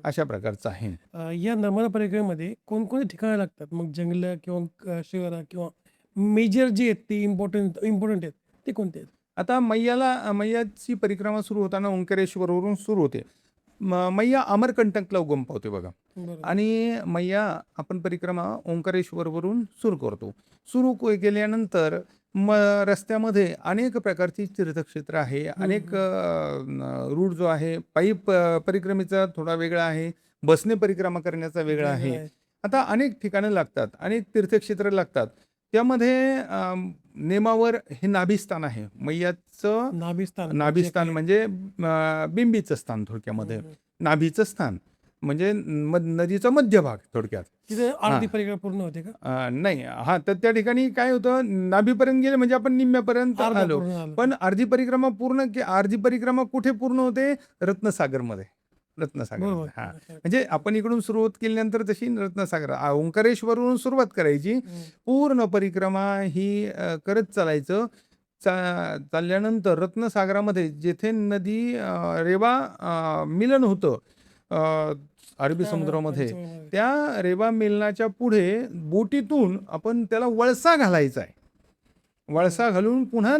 अशा प्रकारचं आहे. या नर्मदा परिक्रमेमध्ये कोणकोणती ठिकाणं लागतात मग जंगलं किंवा शहरं किंवा मेजर जे आहेत ते इम्पॉर्टंट आहेत ते कोणते आहेत? आता मैयाची परिक्रमा सुरू होताना ओंकारेश्वरवरून सुरू होते. मैया अमरकंटकला उगम पावते बघा. बरोबर. आणि मैया आपण परिक्रमा ओंकारेश्वरवरून सुरू करतो. केल्यानंतर रस्त्यामध्ये अनेक प्रकारची तीर्थक्षेत्र आहे. अनेक रूट जो आहे पायी परिक्रमेचा थोडा वेगळा आहे. बसने परिक्रमा करण्याचा वेगळा वेगळं आहे. आहे. आता अनेक ठिकाणं लागतात, अनेक तीर्थक्षेत्र लागतात. त्यामध्ये नेमावर हे नाभिस्थान आहे. मैयाचं नाभिस्थान नाभिस्थान म्हणजे बिंबीचं स्थान थोडक्यामध्ये. नाभीचं स्थान म्हणजे नदीचा मध्यभाग थोडक्यात. तिथे आरती परिक्रमा पूर्ण होते का? नाही, हां, तर त्या ठिकाणी काय होतं, नाभीपर्यंत गेले म्हणजे आपण निम्म्यापर्यंत अर्धा आलो. पूर्ण आलं. पण अर्धी परिक्रमा कुठे पूर्ण होते? रत्नसागरमध्ये. बरोबर. हां, म्हणजे आपण इकडून सुरुवात केल्यानंतर तशी रत्नसागर ओंकारेश्वरवरून सुरुवात करायची. पूर्ण परिक्रमा ही करत चालायचं. चालल्यानंतर रत्नसागरामध्ये जेथे नदी रेवा मिलन होतं अरबी समुद्रामध्ये, त्या रेवा मिलनाच्या पुढे बोटीतून आपण त्याला वळसा घालायचा आहे. वळसा घालून पुन्हा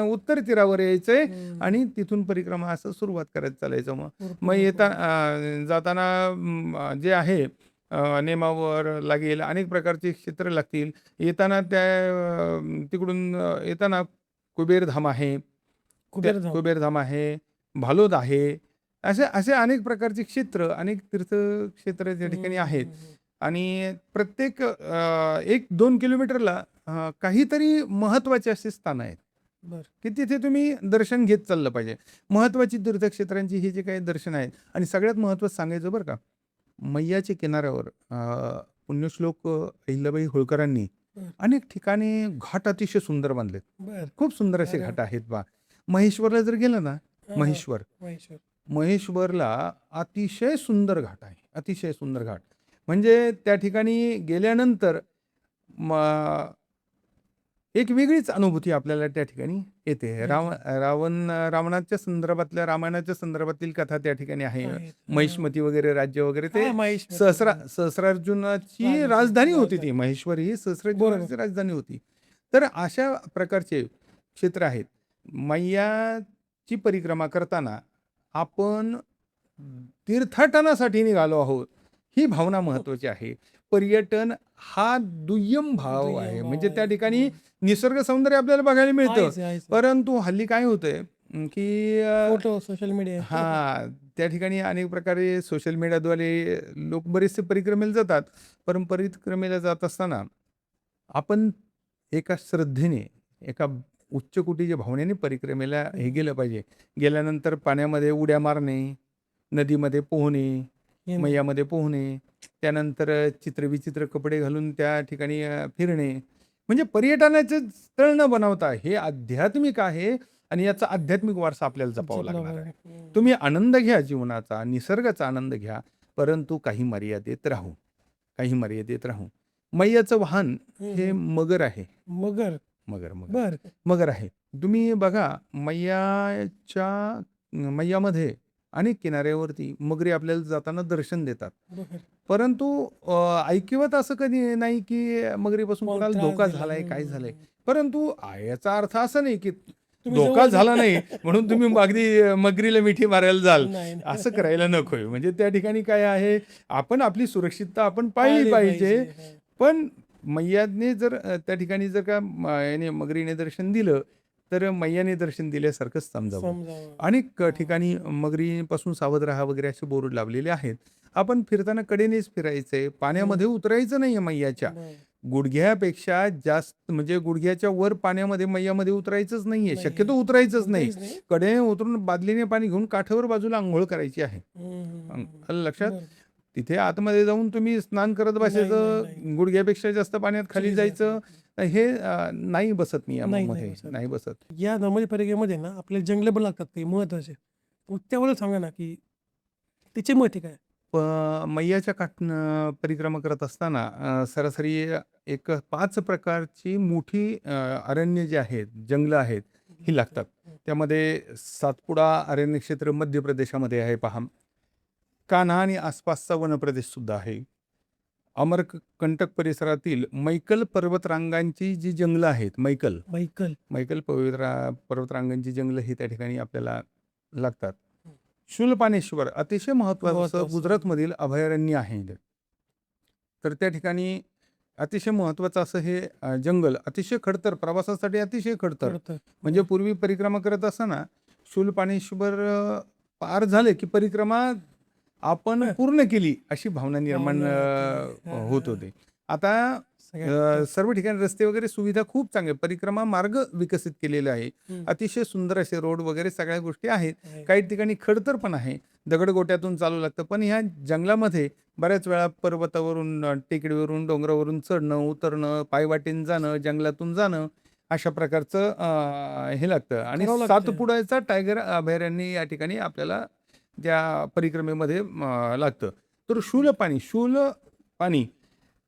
उत्तर तीरावर यायचंय आणि तिथून परिक्रमा असं सुरुवात करत चालायचं. मग जाताना जे आहे नेमावर लागेल, अनेक प्रकारचे क्षेत्र लागतील. येताना तिकडून येताना कुबेरधाम आहे, कुबेरधाम आहे, भालोद आहे. असे असे अनेक प्रकारचे क्षेत्र, अनेक तीर्थक्षेत्र त्या ठिकाणी आहेत. आणि प्रत्येक 1-2 किलोमीटरला काहीतरी महत्त्वाचे असे स्थान आहेत की तिथे तुम्ही दर्शन घेत चाललं पाहिजे. महत्त्वाची तीर्थक्षेत्रांची हे जे काही दर्शन आहेत. आणि सगळ्यात महत्त्वाचं सांगायचं बरं का, मैयाच्या किनाऱ्यावर पुण्यश्लोक अहिल्याबाई होळकरांनी अनेक ठिकाणी घाट अतिशय सुंदर बांधलेत. खूप सुंदर असे घाट आहेत बा. महेश्वरला जर गेलं ना, महेश्वरला अतिशय सुंदर घाट आहे, अतिशय सुंदर घाट. म्हणजे त्या ठिकाणी गेल्यानंतर एक वेगळीच अनुभूती आपल्याला त्या ठिकाणी येते. रावणाच्या संदर्भातल्या, रामायणाच्या संदर्भातील कथा त्या ठिकाणी आहे. महिष्मती वगैरे राज्य वगैरे ते सहस्रार्जुनाची राजधानी होती ती. महेश्वर ही सहस्रार्जुनाची राजधानी होती. तर अशा प्रकारचे क्षेत्र आहेत. मैयाची परिक्रमा करताना आपण तीर्थाटनासाठी निघालो आहोत ही भावना महत्वाची आहे. पर्यटन हा दुय्यम भाव आहे. म्हणजे त्या ठिकाणी निसर्ग सौंदर्य आपल्याला बघायला मिळतं. परंतु हल्ली काय होतंय की सोशल मीडिया त्या ठिकाणी अनेक प्रकारे सोशल मीडियाद्वारे लोक बरेचसे परिक्रमेला जातात. पण परिक्रमेला जात असताना आपण एका श्रद्धेने, एका उच्च कोटीच्या भावनेने परिक्रमेला हे गेलं पाहिजे. गेल्यानंतर पाण्यामध्ये उड्या मारणे, नदीमध्ये पोहणे, मैयामध्ये पोहणे, त्यानंतर चित्रविचित्र कपडे घालून त्या ठिकाणी फिरणे, म्हणजे पर्यटनाचे स्थळ न बनवता हे आध्यात्मिक आहे. आणि याचा आध्यात्मिक वारसा आपल्याला जपावा लागणार आहे. तुम्ही आनंद घ्या जीवनाचा, निसर्गाचा आनंद घ्या, परंतु काही मर्यादेत राहू, काही मर्यादेत राहू. मैयाचं वाहन हे मगर आहे. मगर आहे. तुम्ही बघा, मैयामध्ये अनेक किनाऱ्यावरती मगरी आपल्याला जाताना दर्शन देतात. परंतु ऐकिवत असं कधी नाही की मगरीपासून कोणाला धोका झालाय, काय झालंय. परंतु याचा अर्थ असा नाही की धोका झाला नाही म्हणून तुम्ही अगदी मगरीला मिठी मारायला जाल, असं करायला नकोय. म्हणजे त्या ठिकाणी काय आहे, आपण आपली सुरक्षितता आपण पाळली पाहिजे. पण मैयाने जर त्या ठिकाणी जर का मगरीने दर्शन दिलं तर मैयाने दर्शन दिल्यासारखंच समजावं. अनेक ठिकाणी मगरीपासून सावध राहा वगैरे असे बोर्ड लावलेले आहेत. आपण फिरताना कडेनेच फिरायचंय, पाण्यामध्ये उतरायचं नाहीये. मैयाच्या गुडघ्यापेक्षा जास्त, म्हणजे गुडघ्याच्या वर पाण्यामध्ये मैयामध्ये उतरायचंच नाहीये, शक्यतो उतरायचंच नाही. कडेने उतरून बादलीने पाणी घेऊन काठावर बाजूला आंघोळ करायची आहे. लक्षात. तिथे आतमध्ये जाऊन तुम्ही स्नान करत बसायचं, गुडघ्यापेक्षा जास्त पाण्यात खाली जायचं, हे नाही बसत नियमामध्ये, नाही बसत. या नर्मदा परिक्रमेमध्ये ना आपल्याला जंगल पण लागतात काही महत्वाचे, त्यावर सांगा ना की त्याचे महत्व काय. मैयाच्या परिक्रमा करत असताना सरासरी एक 5 प्रकारची मोठी अरण्य जे आहेत, जंगलं आहेत, ही लागतात. त्यामध्ये सातपुडा अरण्य क्षेत्र मध्य प्रदेशामध्ये आहे पहा. कान्हा आणि आसपासचा वनप्रदेश सुद्धा आहे. अमरकंटक परिसरातील मैकल पर्वतरांगांची जी जंगलं आहेत, मैकल मैकल पर्वतरांगांची जंगलं ही त्या ठिकाणी आपल्याला लागतात. शूलपाणेश्वर अतिशय महत्त्वाचं गुजरातमधील अभयारण्य आहे. तर त्या ठिकाणी अतिशय महत्त्वाचं असं हे जंगल अतिशय खडतर, प्रवासासाठी अतिशय खडतर. म्हणजे पूर्वी परिक्रमा करत असताना शूलपाणेश्वर पार झाले की परिक्रमा आपण पूर्ण केली अशी भावना निर्माण होत होते. आता सर्व ठिकाणी रस्ते वगैरे सुविधा खूप चांगले, परिक्रमा मार्ग विकसित केलेले आहे. अतिशय सुंदर असे रोड वगैरे सगळ्या गोष्टी आहेत. काही ठिकाणी खडतर पण आहे, दगडगोट्यातून चालू लागतं. पण ह्या जंगलामध्ये बऱ्याच वेळा पर्वतावरून, टेकडीवरून, डोंगरावरून चढणं, उतरणं, पायवाटेने जाणं, जंगलातून जाणं अशा प्रकारचं हे लागतं. आणि सातपुड्याचा टायगर अभयारण्य या ठिकाणी आपल्याला त्या परिक्रमेमध्ये लागतं. तर शूलपाणी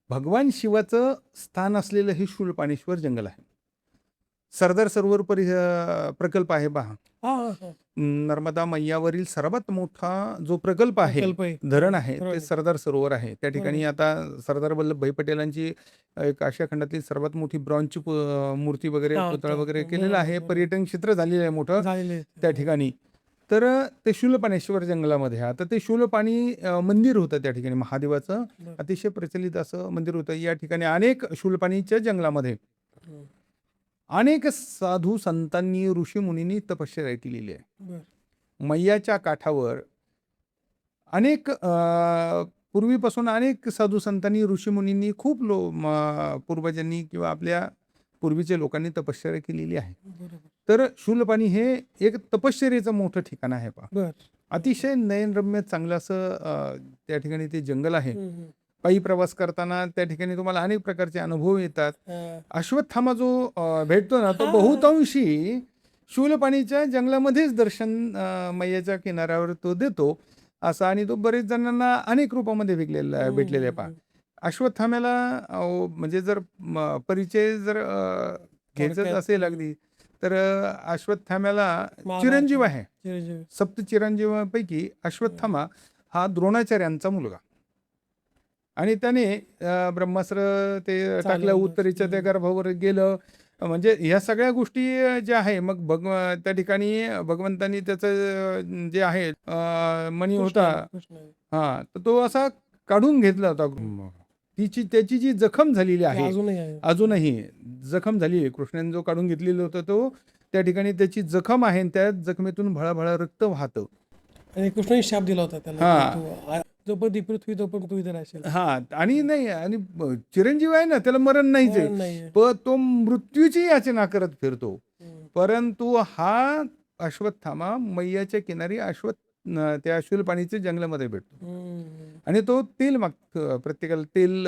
भगवान शिवाचं स्थान असलेलं हे शूलपाणेश्वर जंगल आहे. सरदार सरोवर प्रकल्प आहे पहा, नर्मदा मैयावरील सर्वात मोठा जो प्रकल्प आहे, धरण आहे, ते सरदार सरोवर आहे. त्या ठिकाणी आता सरदार वल्लभभाई पटेलांची एक आशिया खंडातली सर्वात मोठी ब्रॉन्झची मूर्ती वगैरे, पुतळा वगैरे केलेला आहे. पर्यटन क्षेत्र झालेलं आहे मोठं त्या ठिकाणी. तर ते शूलपाणेश्वर जंगलामध्ये आहे. आता ते शूलपाणी मंदिर होतं त्या ठिकाणी, महादेवाचं अतिशय प्रचलित असं मंदिर होतं. या ठिकाणी अनेक शूलपाणीच्या जंगलामध्ये अनेक साधू संतांनी, ऋषीमुनींनी तपश्चर्या केलेली आहे. मैयाच्या काठावर अनेक पूर्वीपासून अनेक साधू संतांनी, ऋषीमुनींनी, खूप पूर्वजांनी किंवा आपल्या पूर्वीच्या लोकांनी तपश्चर्या केलेली आहे. तर शूलपाणी हे एक तपश्चर्याचं मोठं ठिकाण आहे पहा. अतिशय नयनरम्य चांगलं असं त्या ठिकाणी ते जंगल आहे. पायी प्रवास करताना त्या ठिकाणी तुम्हाला अनेक प्रकारचे अनुभव येतात. अश्वत्थामा जो भेटतो ना, तो बहुतांशी शूलपाणीच्या जंगलामध्येच दर्शन मैयाच्या किनाऱ्यावर तो देतो असा. आणि तो बरेच जणांना अनेक रूपामध्ये भेटलेला आहे पहा. अश्वत्थाम्याला म्हणजे जर परिचय जर घ्यायचं असेल अगदी, तर अश्वत्थाम्याला चिरंजीव आहे. सप्त चिरंजीवांपैकी अश्वत्थामा हा द्रोणाचार्यांचा मुलगा. आणि त्याने ब्रह्मास्त्र ते टाकलं, उत्तरेच्या त्या गर्भावर गेलं. म्हणजे ह्या सगळ्या गोष्टी ज्या आहे, मग त्या ठिकाणी भगवंतांनी त्याचं जे आहे मणी होता, तर तो असा काढून घेतला होता. त्याची जी जखम झालेली आहे, अजूनही जखम झाली आहे. कृष्णाने जो काढून घेतलेला होता तो त्या ठिकाणी त्याची जखम आहे, त्या जखमेतून भळाभळा रक्त वाहतं. आणि कृष्णाने शाप दिला होता त्याला, जोपर्यंत पृथ्वी तोपर्यंत तू इथे राहशील. आणि नाही, आणि चिरंजीव आहे ना, त्याला मरण नाहीच आहे, पण तो मृत्यूची याचना करत फिरतो. परंतु हा अश्वत्थामा मैयाच्या किनारी त्या शूलपाणीच्या जंगलामध्ये भेटतो. आणि तो तेल मागतो, प्रत्येकाला तेल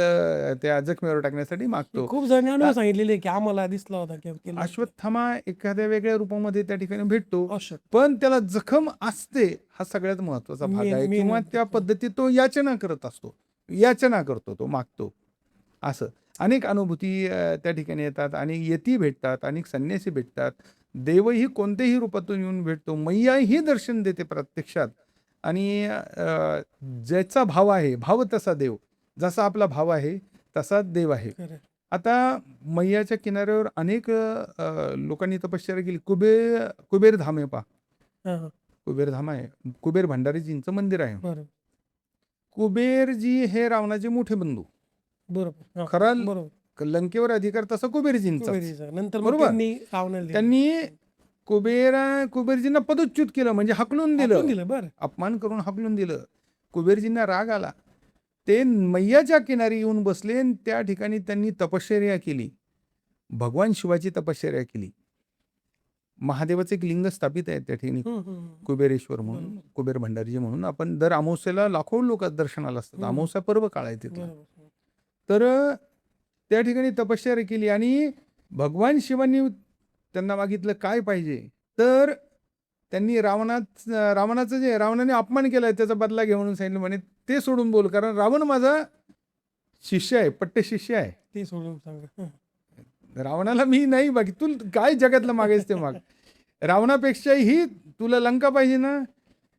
त्या जखमेवर टाकण्यासाठी मागतो. खूप जणांनी सांगितलेले की आम्हाला दिसला होता अश्वत्थामा एखाद्या वेगळ्या रूपामध्ये त्या ठिकाणी भेटतो, पण त्याला जखम असते, हा सगळ्यात महत्वाचा भाग आहे. किंवा त्या पद्धतीत तो याचना करतो, तो मागतो. असं अनेक अनुभूती त्या ठिकाणी येतात. आणि यती भेटतात, अनेक संन्यासी भेटतात, देवही कोणत्याही रूपातून येऊन भेटतो. मैयाही दर्शन देते प्रत्यक्षात. आणि ज्याचा भाव आहे, भाव तसा देव, जसा आपला भाव आहे तसा देव आहे. आता मैयाच्या किनाऱ्यावर अनेक लोकांनी तपश्चर्या केली. कुबेर धाम आहे पहा, कुबेर धाम आहे. कुबेर भंडारीजींचं मंदिर आहे. कुबेरजी हे रावणाचे मोठे बंधू. बरोबर. खरा लंकेवर अधिकार तसा कुबेरजींचा. बरोबर. त्यांनी कुबेरजींना पदच्युत केलं, म्हणजे हकलून दिलं, अपमान करून हकलून दिलं. कुबेरजींना राग आला. ते मैयाच्या किनारी येऊन बसले. त्या ठिकाणी त्यांनी तपश्चर्या केली, भगवान शिवाची तपश्चर्या केली. महादेवाचे एक लिंग स्थापित आहे त्या ठिकाणी, कुबेरेश्वर म्हणून, कुबेर भंडारीजी म्हणून. आपण दर अमावस्येला लाखो लोक दर्शनाला असतात. अमावस्या पर्व काळ आहे तिथला. तर त्या ठिकाणी तपश्चर्या केली. आणि भगवान शिवांनी त्यांना मागितलं काय पाहिजे, तर त्यांनी रावणाचं जे रावणाने अपमान केलाय त्याचा बदला घे म्हणून सांगितलं. म्हणे ते सोडून बोल, कारण रावण माझा शिष्य आहे, पट्ट शिष्य आहे, ते सोडून सांग. रावणाला मी नाही, बाकी तू काय जगातलं मागायचं ते माग. रावणापेक्षाही तुला लंका पाहिजे ना,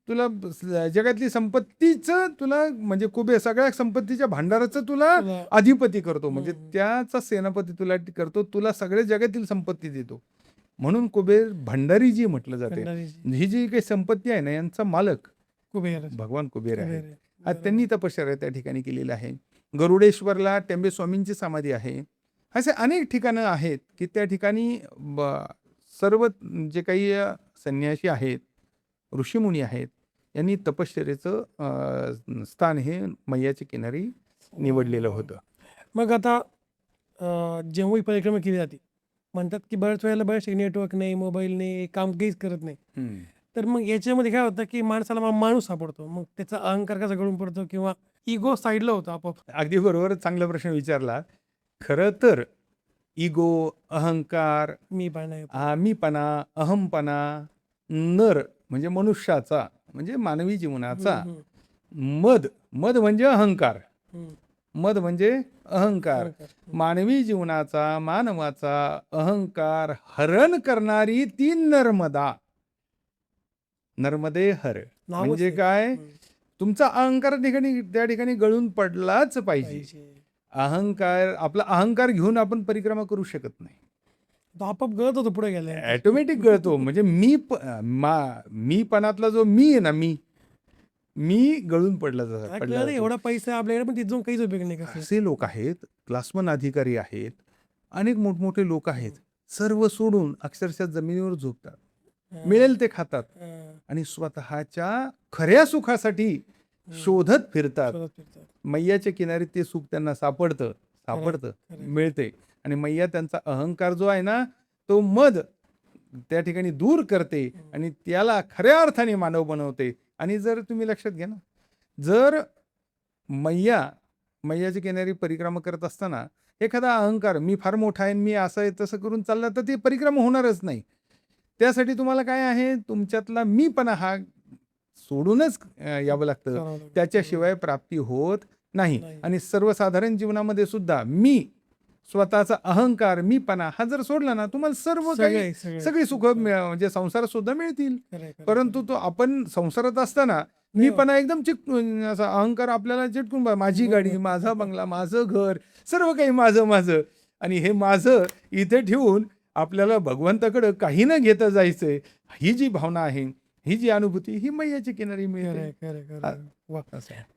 तुला जगातली संपत्तीचं तुला म्हणजे कुबेर सगळ्या संपत्तीच्या भांडाराचं तुला अधिपती करतो, म्हणजे त्याचा सेनापती तुला करतो, तुला सगळ्या जगातील संपत्ती देतो. म्हणून कुबेर भंडारी जी म्हटलं जाते. ही जी काही संपत्ती आहे ना, यांचा मालक कुबेर भगवान कुबेर आहे. आज त्यांनी तपश्चर्या त्या ठिकाणी केलेलं आहे. गरुडेश्वरला टेंबे स्वामींची समाधी आहे. असे अनेक ठिकाणं आहेत की त्या ठिकाणी सर्व जे काही संन्यासी आहेत, ऋषीमुनी आहेत, यांनी तपश्चर्याचं स्थान हे मैयाच्या किनारी निवडलेलं होतं. मग आता जेव्हा ही परिक्रमा केली जाते, म्हणतात की बऱ्याच वेळेला बरेचसे नेटवर्क नाही, मोबाईल नाही, काम काहीच करत नाही. तर मग याच्यामध्ये काय होतं की माणसाला माणूस सापडतो, मग त्याचा अहंकार कसा गळून पडतो किंवा इगो साईडला होतो आपोआप. अगदी बरोबर, चांगला प्रश्न विचारला. खरं तर इगो, अहंकार, मीपणा, अहमपणा, नर म्हणजे मनुष्याचा म्हणजे मानवी जीवनाचा, मद म्हणजे अहंकार, मद म्हणजे अहंकार, मानवी जीवनाचा, मानवाचा अहंकार हरण करणारी ती नर्मदा. नर्मदे हर म्हणजे काय? तुमचा अहंकार त्या ठिकाणी गळून पडलाच पाहिजे. अहंकार, आपला अहंकार घेऊन आपण परिक्रमा करू शकत नाही. आपोआप गळत होतो, पुढे गेला ऑटोमॅटिक गळतो. म्हणजे मीपणातला जो मी आहे ना, मी गळून पडला एवढा पैसा आपल्याकडे, पण तिथून काहीच उपयोग नाही. असे लोक आहेत, क्लासमन अधिकारी आहेत, अनेक मोठमोठे लोक आहेत, सर्व सोडून अक्षरशः जमिनीवर झोपतात, मिळेल ते खातात आणि स्वतःच्या खऱ्या सुखासाठी शोधत फिरतात. मैयाच्या किनारी ते सुख त्यांना सापडतं, मिळते. आणि मैया त्यांचा अहंकार जो आहे ना, तो मद त्या ठिकाणी दूर करते आणि त्याला खऱ्या अर्थाने मानव बनवते. आणि जर तुम्ही लक्षात घ्या ना, जर मैयाच्या किनारी परिक्रमा करत असताना एखादा अहंकार, मी फार मोठा आहे, मी असं आहे तसं करून चालला, तर ती परिक्रमा होणारच नाही. त्यासाठी तुम्हाला काय आहे, तुमच्यातला मीपणा हा सोडूनच यावं लागतं, त्याच्याशिवाय प्राप्ती होत नाही. आणि सर्वसाधारण जीवनामध्ये सुद्धा स्वतःचा अहंकार, मीपणा हा जर सोडला ना, तुम्हाला सर्व काही सगळी सुख म्हणजे संसारात सुद्धा मिळतील. परंतु तो आपण संसारात असताना मीपणा एकदम चिटकून, असा अहंकार आपल्याला चिटकून, माझी गाडी, माझा बंगला, माझं घर, सर्व काही माझं, आणि हे माझं इथे ठेवून आपल्याला भगवंताकडे काही न घेता जायचंय, ही जी भावना आहे, ही जी अनुभूती, ही मैयाच्या किनारी मिळते.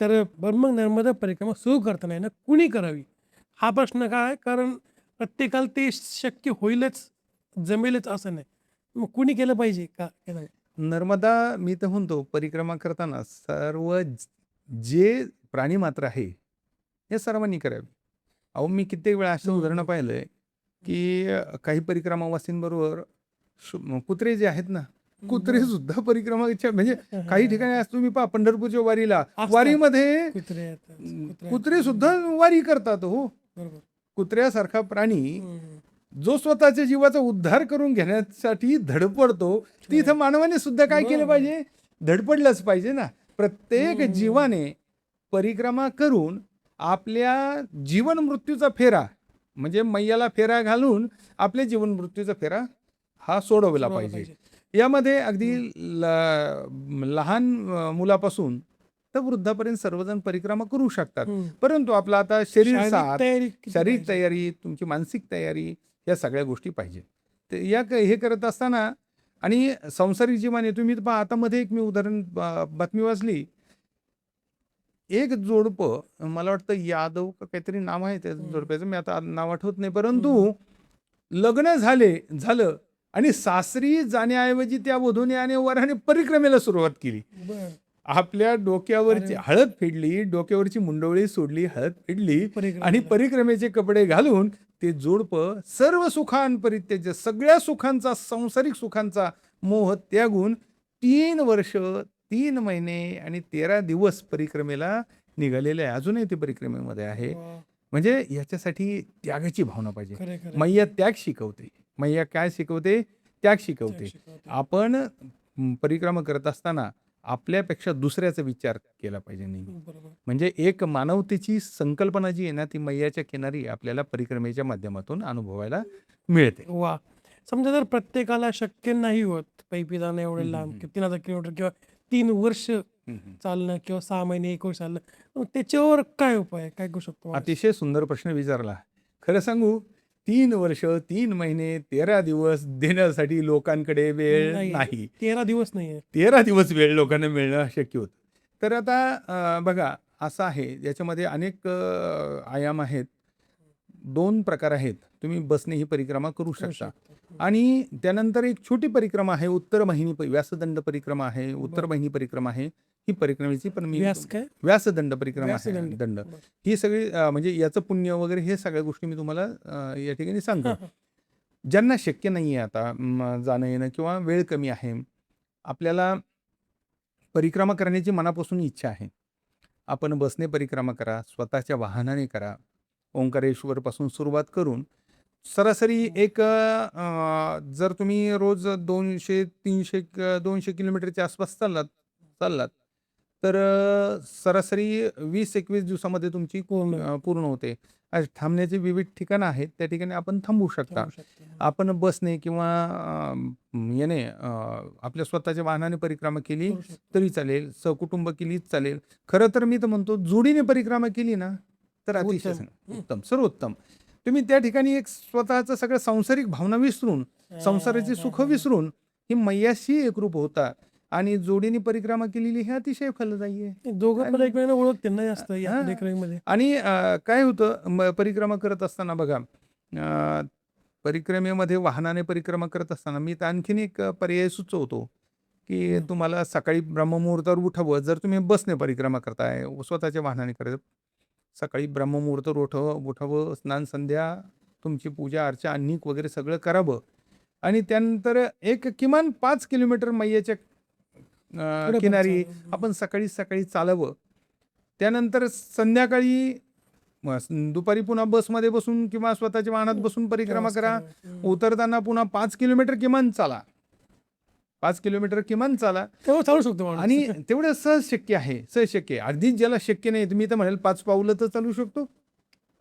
तर बरं, मग नर्मदा परिक्रमा सुरू करताना ना कुणी करावी हा प्रश्न काय? कारण प्रत्येकाला ते शक्य होईलच, जमेलच असं नाही. मग कुणी केलं पाहिजे का? नर्मदा, मी तर म्हणतो, परिक्रमा करताना सर्व जे प्राणी मात्र आहे हे सर्वांनी करावी. अहो, मी कित्येक वेळा असं उदाहरणं पाहिलंय की काही परिक्रमावासींबरोबर कुत्रे जे आहेत ना, कुत्रे सुद्धा परिक्रमाच्या, म्हणजे काही ठिकाणी असतो, तुम्ही पहा पंढरपूरच्या वारीमध्ये कुत्रे सुद्धा वारी करतात. हो, कुत्र्यासारखा प्राणी जो स्वतःच्या जीवाचा उद्धार करून घेण्यासाठी धडपडतो, तिथं मानवाने सुद्धा काय केलं पाहिजे? धडपडलंच पाहिजे ना. प्रत्येक जीवाने परिक्रमा करून आपल्या जीवन मृत्यूचा फेरा, म्हणजे मैयाला फेरा घालून आपल्या जीवन मृत्यूचा फेरा हा सोडवला पाहिजे. यामध्ये अगदी लहान मुलापासून तर वृद्धापर्यंत सर्वजण परिक्रमा करू शकतात. परंतु आपला आता शारीरिक तयारी, तुमची मानसिक तयारी, या सगळ्या गोष्टी पाहिजे. हे करत असताना आणि संसारिक जीवाने तुम्ही पहा, आता मध्ये एक मी उदाहरण बातमी वाचली, एक जोडपं, मला वाटतं यादव का काहीतरी नाव आहे त्या जोडप्याचं, मी आता नाव आठवत नाही, परंतु लग्न झालं आणि सासरी जाण्याऐवजी त्या वधूने आणि वराने परिक्रमेला सुरुवात केली. आपल्या डोक्यावरची हळद फेडली, डोक्यावरची मुंडवळी सोडली, हळद फेडली आणि परिक्रमेचे कपडे घालून ते जोडपं सर्व सुखांपरित्याज्य, सगळ्या सुखांचा, सांसारिक सुखांचा मोह त्यागून 3 वर्ष 3 महिने आणि 13 दिवस परिक्रमेला निघालेले आहे. अजूनही ते परिक्रमेमध्ये आहे. म्हणजे याच्यासाठी त्यागाची भावना पाहिजे. मैया त्याग शिकवते. मैया काय शिकवते? त्याग शिकवते. आपण परिक्रमा करत असताना आपल्यापेक्षा दुसऱ्याचा विचार केला पाहिजे नेहमी. म्हणजे एक मानवतेची संकल्पना जी आहे ना, ती मैयाच्या किनारी आपल्याला परिक्रमेच्या माध्यमातून अनुभवायला मिळते. वा. समजा जर प्रत्येकाला शक्य नाही होत पैपी जाणं एवढे लांब, 3000 किलोमीटर किंवा 3 वर्ष हम्म. चालणं किंवा 6 महिने 1 वर्ष चालणं, मग त्याच्यावर काय उपाय आहे? काय करू शकतो माणूस? अतिशय सुंदर प्रश्न विचारला. खरं सांगू, 3 वर्ष 3 महिने 13 दिवस देण्यासाठी लोकांकडे वेळ नाही. 13 दिवस नाहीये. 13 दिवस वेळ लोकांना मिळणं शक्य होतं. तर आता बघा असं आहे, याच्यामध्ये अनेक आयाम आहेत. 2 प्रकार आहेत. तुम्ही बसने ही परिक्रमा करू करू शकता. शकतो. आणि त्यानंतर एक छोटी परिक्रमा आहे, उत्तर वाहिनी व्यासदंड परिक्रमा आहे, उत्तर वाहिनी परिक्रमा आहे. ही परिक्रमेची पण मी व्यास काय? व्यासदंड परिक्रमा आहे. व्यासदंड. दंड बरं. ही सगळी म्हणजे याचं पुण्य वगैरे हे सगळ्या गोष्टी मी तुम्हाला या ठिकाणी सांगतो. हां, हां. ज्यांना शक्य नाही आहे आता जाणं येणं किंवा वेळ कमी आहे, आपल्याला परिक्रमा करण्याची मनापासून इच्छा आहे, आपण बसने परिक्रमा करा, स्वतःच्या वाहनाने करा. ओंकारेश्वरपासून सुरुवात करून सरासरी एक जर तुम्ही रोज 200 किलोमीटरच्या आसपास चाललात तर सरासरी 20-21 दिवसामध्ये तुमची पूर्ण होते. थांबण्याचे विविध ठिकाणं आहेत, त्या ठिकाणी आपण थांबू शकता. थांबू शकतो. आपण बसने किंवा याने आपल्या स्वतःच्या वाहनाने परिक्रमा केली करू शकतो. तरी चालेल, सहकुटुंब केलीच चालेल. खरं तर मी तर म्हणतो जोडीने परिक्रमा केली ना तर अतिशय उत्तम, सर्वोत्तम. तुम्ही त्या ठिकाणी एक स्वतःचं सगळं सांसारिक भावना विसरून, संसाराची सुख विसरून ही मैयाशी एकरूप होता. आणि जोडीने परिक्रमा केलेली हे अतिशय फलदायी आहे. दोघं पण एकमेकांना ओळखते ना जास्त या हां. लेकरांमध्ये. आणि काय होतं परिक्रमा करत असताना बघा, परिक्रमेमध्ये वाहनाने परिक्रमा करत असताना मी तर आणखीन एक पर्याय सुचवतो, की तुम्हाला सकाळी ब्रह्ममुहूर्तावर उठावं. जर तुम्ही बसने परिक्रमा करताय, स्वतःच्या वाहनाने करायचं, सकाळी ब्रह्ममुहूर्तावर उठावं, स्नान संध्या तुमची पूजा अर्चा अन्निक वगैरे सगळं करावं. आणि त्यानंतर एक किमान 5 किलोमीटर मैयाच्या किनारी आपण सकाळी चालावं. त्यानंतर संध्याकाळी दुपारी पुन्हा बसमध्ये बसून किंवा स्वतःच्या वाहनात बसून परिक्रमा करा. उतरताना पुन्हा 5 किलोमीटर किमान चाला. 5 किलोमीटर किमान चाला. तेव्हा चालू शकतो माणूस. आणि तेवढं सहज शक्य आहे. अगदीच ज्याला शक्य नाही, मी तर म्हणेल 5 पावलं तर चालू शकतो.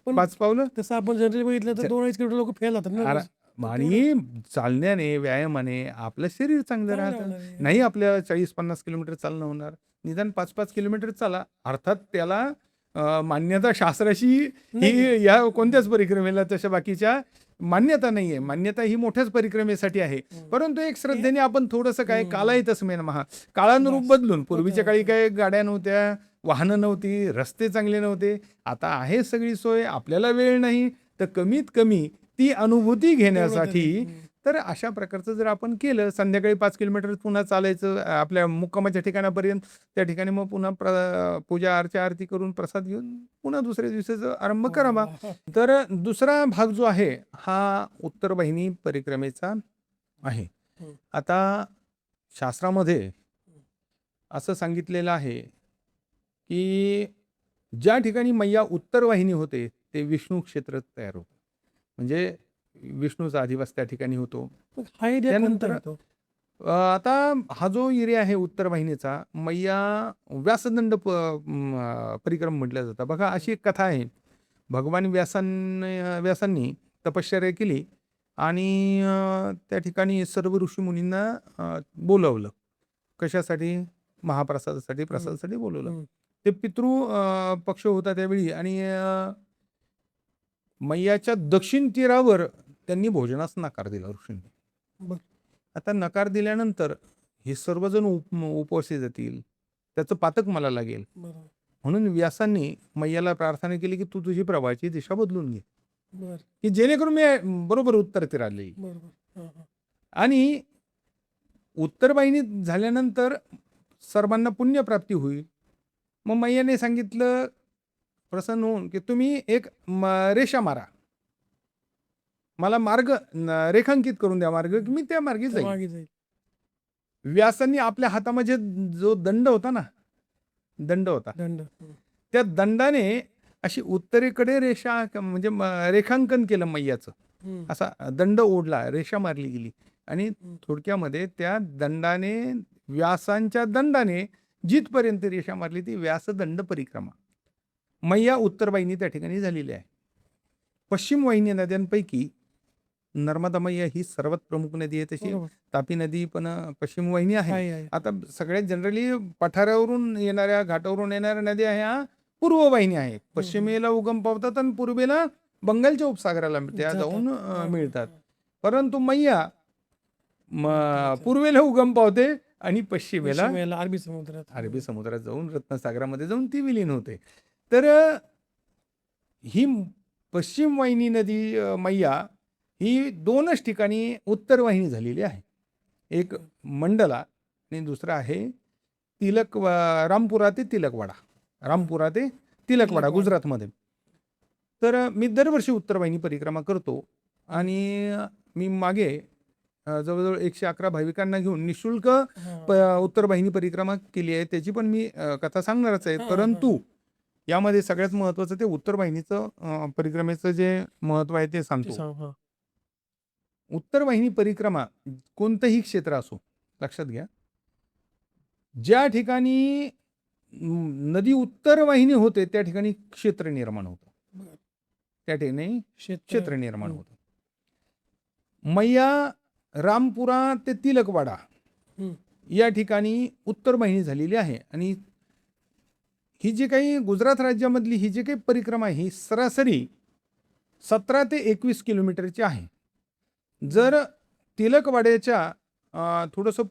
पण 5 पावलं तसं आपण जनरली बघितलं तर 2-2.5 किलोमीटर लोक फेल होतात ना रोज. आणि चालण्याने, व्यायामाने आपलं शरीर चांगलं राहतं. होणार आहे. नाही आपल्याला 40-50 किलोमीटर चालणं होणार, निदान 5-5 किलोमीटर चाला. अर्थात त्याला मान्यता शास्त्राशी ही या कोणत्याच परिक्रमेला तशा बाकीच्या मान्यता नाहीये. मान्यता ही मोठ्याच परिक्रमेसाठी आहे. परंतु एक श्रद्धेने आपण थोडंसं काय कालाही तस्मै नमः, काळानुरूप बदलून. पूर्वीच्या काळी काय गाड्या नव्हत्या, वाहनं नव्हती, रस्ते चांगले नव्हते. आता आहे सगळी सोय. आपल्याला वेळ नाही तर कमीत कमी ती अनुभूती घेण्यासाठी तर अशा प्रकारचं जर आपण केलं, संध्याकाळी 5 किलोमीटर पुन्हा चालायचं आपल्या मुक्कामाच्या ठिकाणापर्यंत. त्या ठिकाणी मग पुन्हा पूजा अर्चा आरती करून प्रसाद घेऊन पुन्हा दुसऱ्या दिवसाचा आरंभ करावा. तर दुसरा भाग जो आहे हा उत्तर वाहिनी परिक्रमेचा आहे. आता शास्त्रामध्ये असं सांगितलेलं आहे की ज्या ठिकाणी मैया उत्तर वाहिनी होते ते विष्णू क्षेत्र तयार होतं. म्हणजे विष्णूचा अधिवास त्या ठिकाणी होतो. हा एरिया त्यानंतर कोणता येतो? आता हा जो एरिया आहे उत्तर वाहिनीचा, मैया व्यासदंड परिक्रम म्हटलं जातं. बघा अशी एक कथा आहे. भगवान व्यासांनी तपश्चर्या केली आणि त्या ठिकाणी सर्व ऋषीमुनींना बोलवलं. कशासाठी? प्रसादासाठी बोलवलं. ते पितृ पक्ष होता त्यावेळी आणि मैयाच्या दक्षिण तीरावर त्यांनी भोजनास नकार दिला ऋषींनी. बरं. आता नकार दिल्यानंतर हे सर्वजण उपवासी जातील, त्याचं पातक मला लागेल. बरोबर. म्हणून व्यासांनी मैयाला प्रार्थना केली की तू तुझी प्रवाहाची दिशा बदलून घे, बरं. की जेणेकरून मी बरोबर उत्तर तीराला येईल. बरोबर. आणि उत्तर वाहिनी झाल्यानंतर सर्वांना पुण्यप्राप्ती होईल. मग मैयाने सांगितलं प्रसन्न होऊन की तुम्ही एक रेषा मारा, मला मार्ग रेखांकित करून द्या, मार्ग की मी त्या मार्गी जाईल. मागे जाईल. व्यासांनी आपल्या हातामध्ये जो दंड होता, दंड. त्या दंडाने अशी उत्तरेकडे रेषा म्हणजे रेखांकन केलं मैयाचं. असा दंड ओढला, रेषा मारली गेली आणि थोडक्यामध्ये त्या दंडाने, व्यासांच्या दंडाने जिथपर्यंत रेषा मारली ती व्यासदंड परिक्रमा. मैया उत्तर वाहिनी त्या ठिकाणी झालेली आहे. पश्चिम वाहिनी नद्यांपैकी नर्मदा मैया ही सर्वात प्रमुख नदी आहे. तशी बरोबर. तापी नदी पण पश्चिम वाहिनी आहे. आहे. आता सगळ्यात जनरली पठारावरून येणाऱ्या, घाटावरून येणाऱ्या नद्या ह्या पूर्व वाहिनी आहे. पश्चिमेला उगम पावतात आणि पूर्वेला बंगालच्या उपसागराला त्या जाऊन मिळतात. परंतु मैया पूर्वेला उगम पावते आणि पश्चिमेला अरबी समुद्रात जाऊन रत्नसागरामध्ये जाऊन ती विलीन होते. तर ही पश्चिम वाहिनी नदी मैया ही 2च ठिकाणी उत्तर वाहिनी झालेली आहे. एक मंडला आणि दुसरा आहे रामपुरा ते तिलकवाडा गुजरातमध्ये. तर मी दरवर्षी उत्तर वाहिनी परिक्रमा करतो आणि मी मागे जवळजवळ 111 भाविकांना घेऊन निशुल्क उत्तर वाहिनी परिक्रमा केली आहे. त्याची पण मी कथा सांगणारच आहे. परंतु यामध्ये सगळ्यात महत्वाचं ते उत्तर वाहिनीचं परिक्रमेचं जे महत्व आहे ते सांगतो. उत्तर वाहिनी परिक्रमा कोणतंही क्षेत्र असो, लक्षात घ्या, ज्या ठिकाणी नदी उत्तर वाहिनी होते त्या ठिकाणी क्षेत्र निर्माण होतं. त्या ठिकाणी क्षेत्र निर्माण होतं. मैया रामपुरा ते तिलकवाडा या ठिकाणी उत्तर वाहिनी झालेली आहे. आणि ही जी काही गुजरात राज्यामधली ही जी काही परिक्रमा आहे ही सरासरी 17 ते 21 किलोमीटरची आहे. जर तिलकवाड्याच्या थोडंसं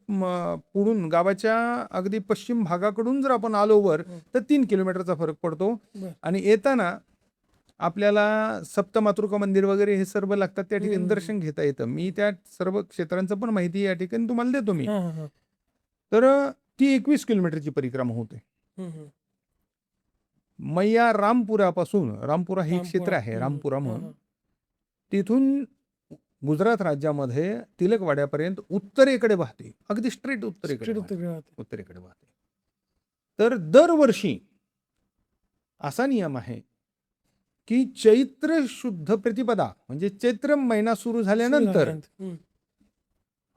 पुढून गावाच्या अगदी पश्चिम भागाकडून जर आपण आलो वर तर 3 किलोमीटरचा फरक पडतो. आणि येताना आपल्याला सप्तमातृका मंदिर वगैरे हे सर्व लागतात, त्या ठिकाणी दर्शन घेता येतं. मी त्या सर्व क्षेत्रांचं पण माहिती या ठिकाणी तुम्हाला देतो मी. तर ती 21 किलोमीटरची परिक्रमा होते. मैया रामपुरा हे क्षेत्र आहे रामपुरा म्हणून, तिथून गुजरात राज्यामध्ये तिलकवाड्यापर्यंत उत्तरेकडे वाहते, अगदी स्ट्रेट उत्तरेकडे वाहते. तर दरवर्षी असा नियम आहे की चैत्र शुद्ध प्रतिपदा म्हणजे चैत्र महिना सुरू झाल्यानंतर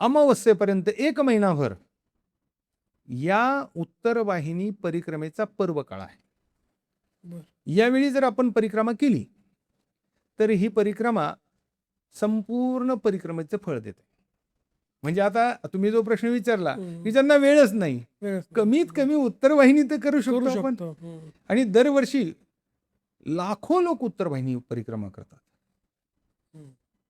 अमावस्येपर्यंत 1 महिनाभर या उत्तर वाहिनी परिक्रमेचा पर्व काळ आहे. यावेळी जर आपण परिक्रमा केली तर ही परिक्रमा संपूर्ण परिक्रमेचं फळ देते. म्हणजे आता तुम्ही जो प्रश्न विचारला की ज्यांना वेळच नाही, कमीत कमी उत्तर वाहिनी तर करू शकतो आपण. आणि दरवर्षी लाखो लोक उत्तर वाहिनी परिक्रमा करतात.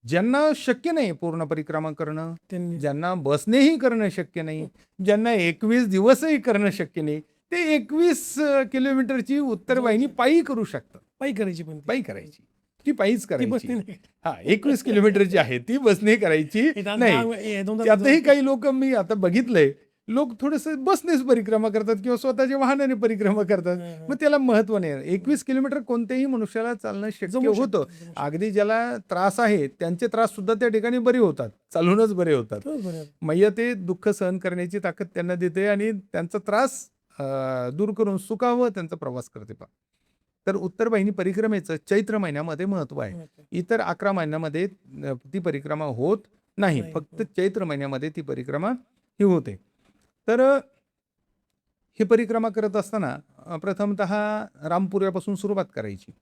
ज्यांना शक्य नाही पूर्ण परिक्रमा करणं, ज्यांना बसनेही करणं शक्य नाही, ज्यांना 21 दिवसही करणं शक्य नाही, ते 21 किलोमीटरची उत्तर वाहिनी पायी करू शकतात. पायी करायची ती पायीच करायची. 21 किलोमीटरची आहे ती बसने करायची नाही. त्यातही काही लोक मी आता बघितलंय, लोक थोडंसं बसनेच परिक्रमा करतात किंवा स्वतःच्या वाहनाने परिक्रमा करतात. मग त्याला महत्व नाही. 21 किलोमीटर कोणत्याही मनुष्याला चालणं शक्य होतं. अगदी ज्याला त्रास आहे त्यांचे त्रास सुद्धा त्या ठिकाणी बरे होतात, चालूनच बरे होतात. मैया ते दुःख सहन करण्याची ताकद त्यांना देते आणि त्यांचा त्रास दूर करून सुखावं त्यांचा प्रवास करते. तर उत्तर वाहिनी परिक्रमेचं चैत्र महिन्यामध्ये महत्व आहे. इतर 11 महिन्यामध्ये ती परिक्रमा होत नाही, फक्त चैत्र महिन्यामध्ये ती परिक्रमा ही होते. तर ही परिक्रमा करत असताना प्रथमतः रामपुऱ्यापासून सुरुवात करायची.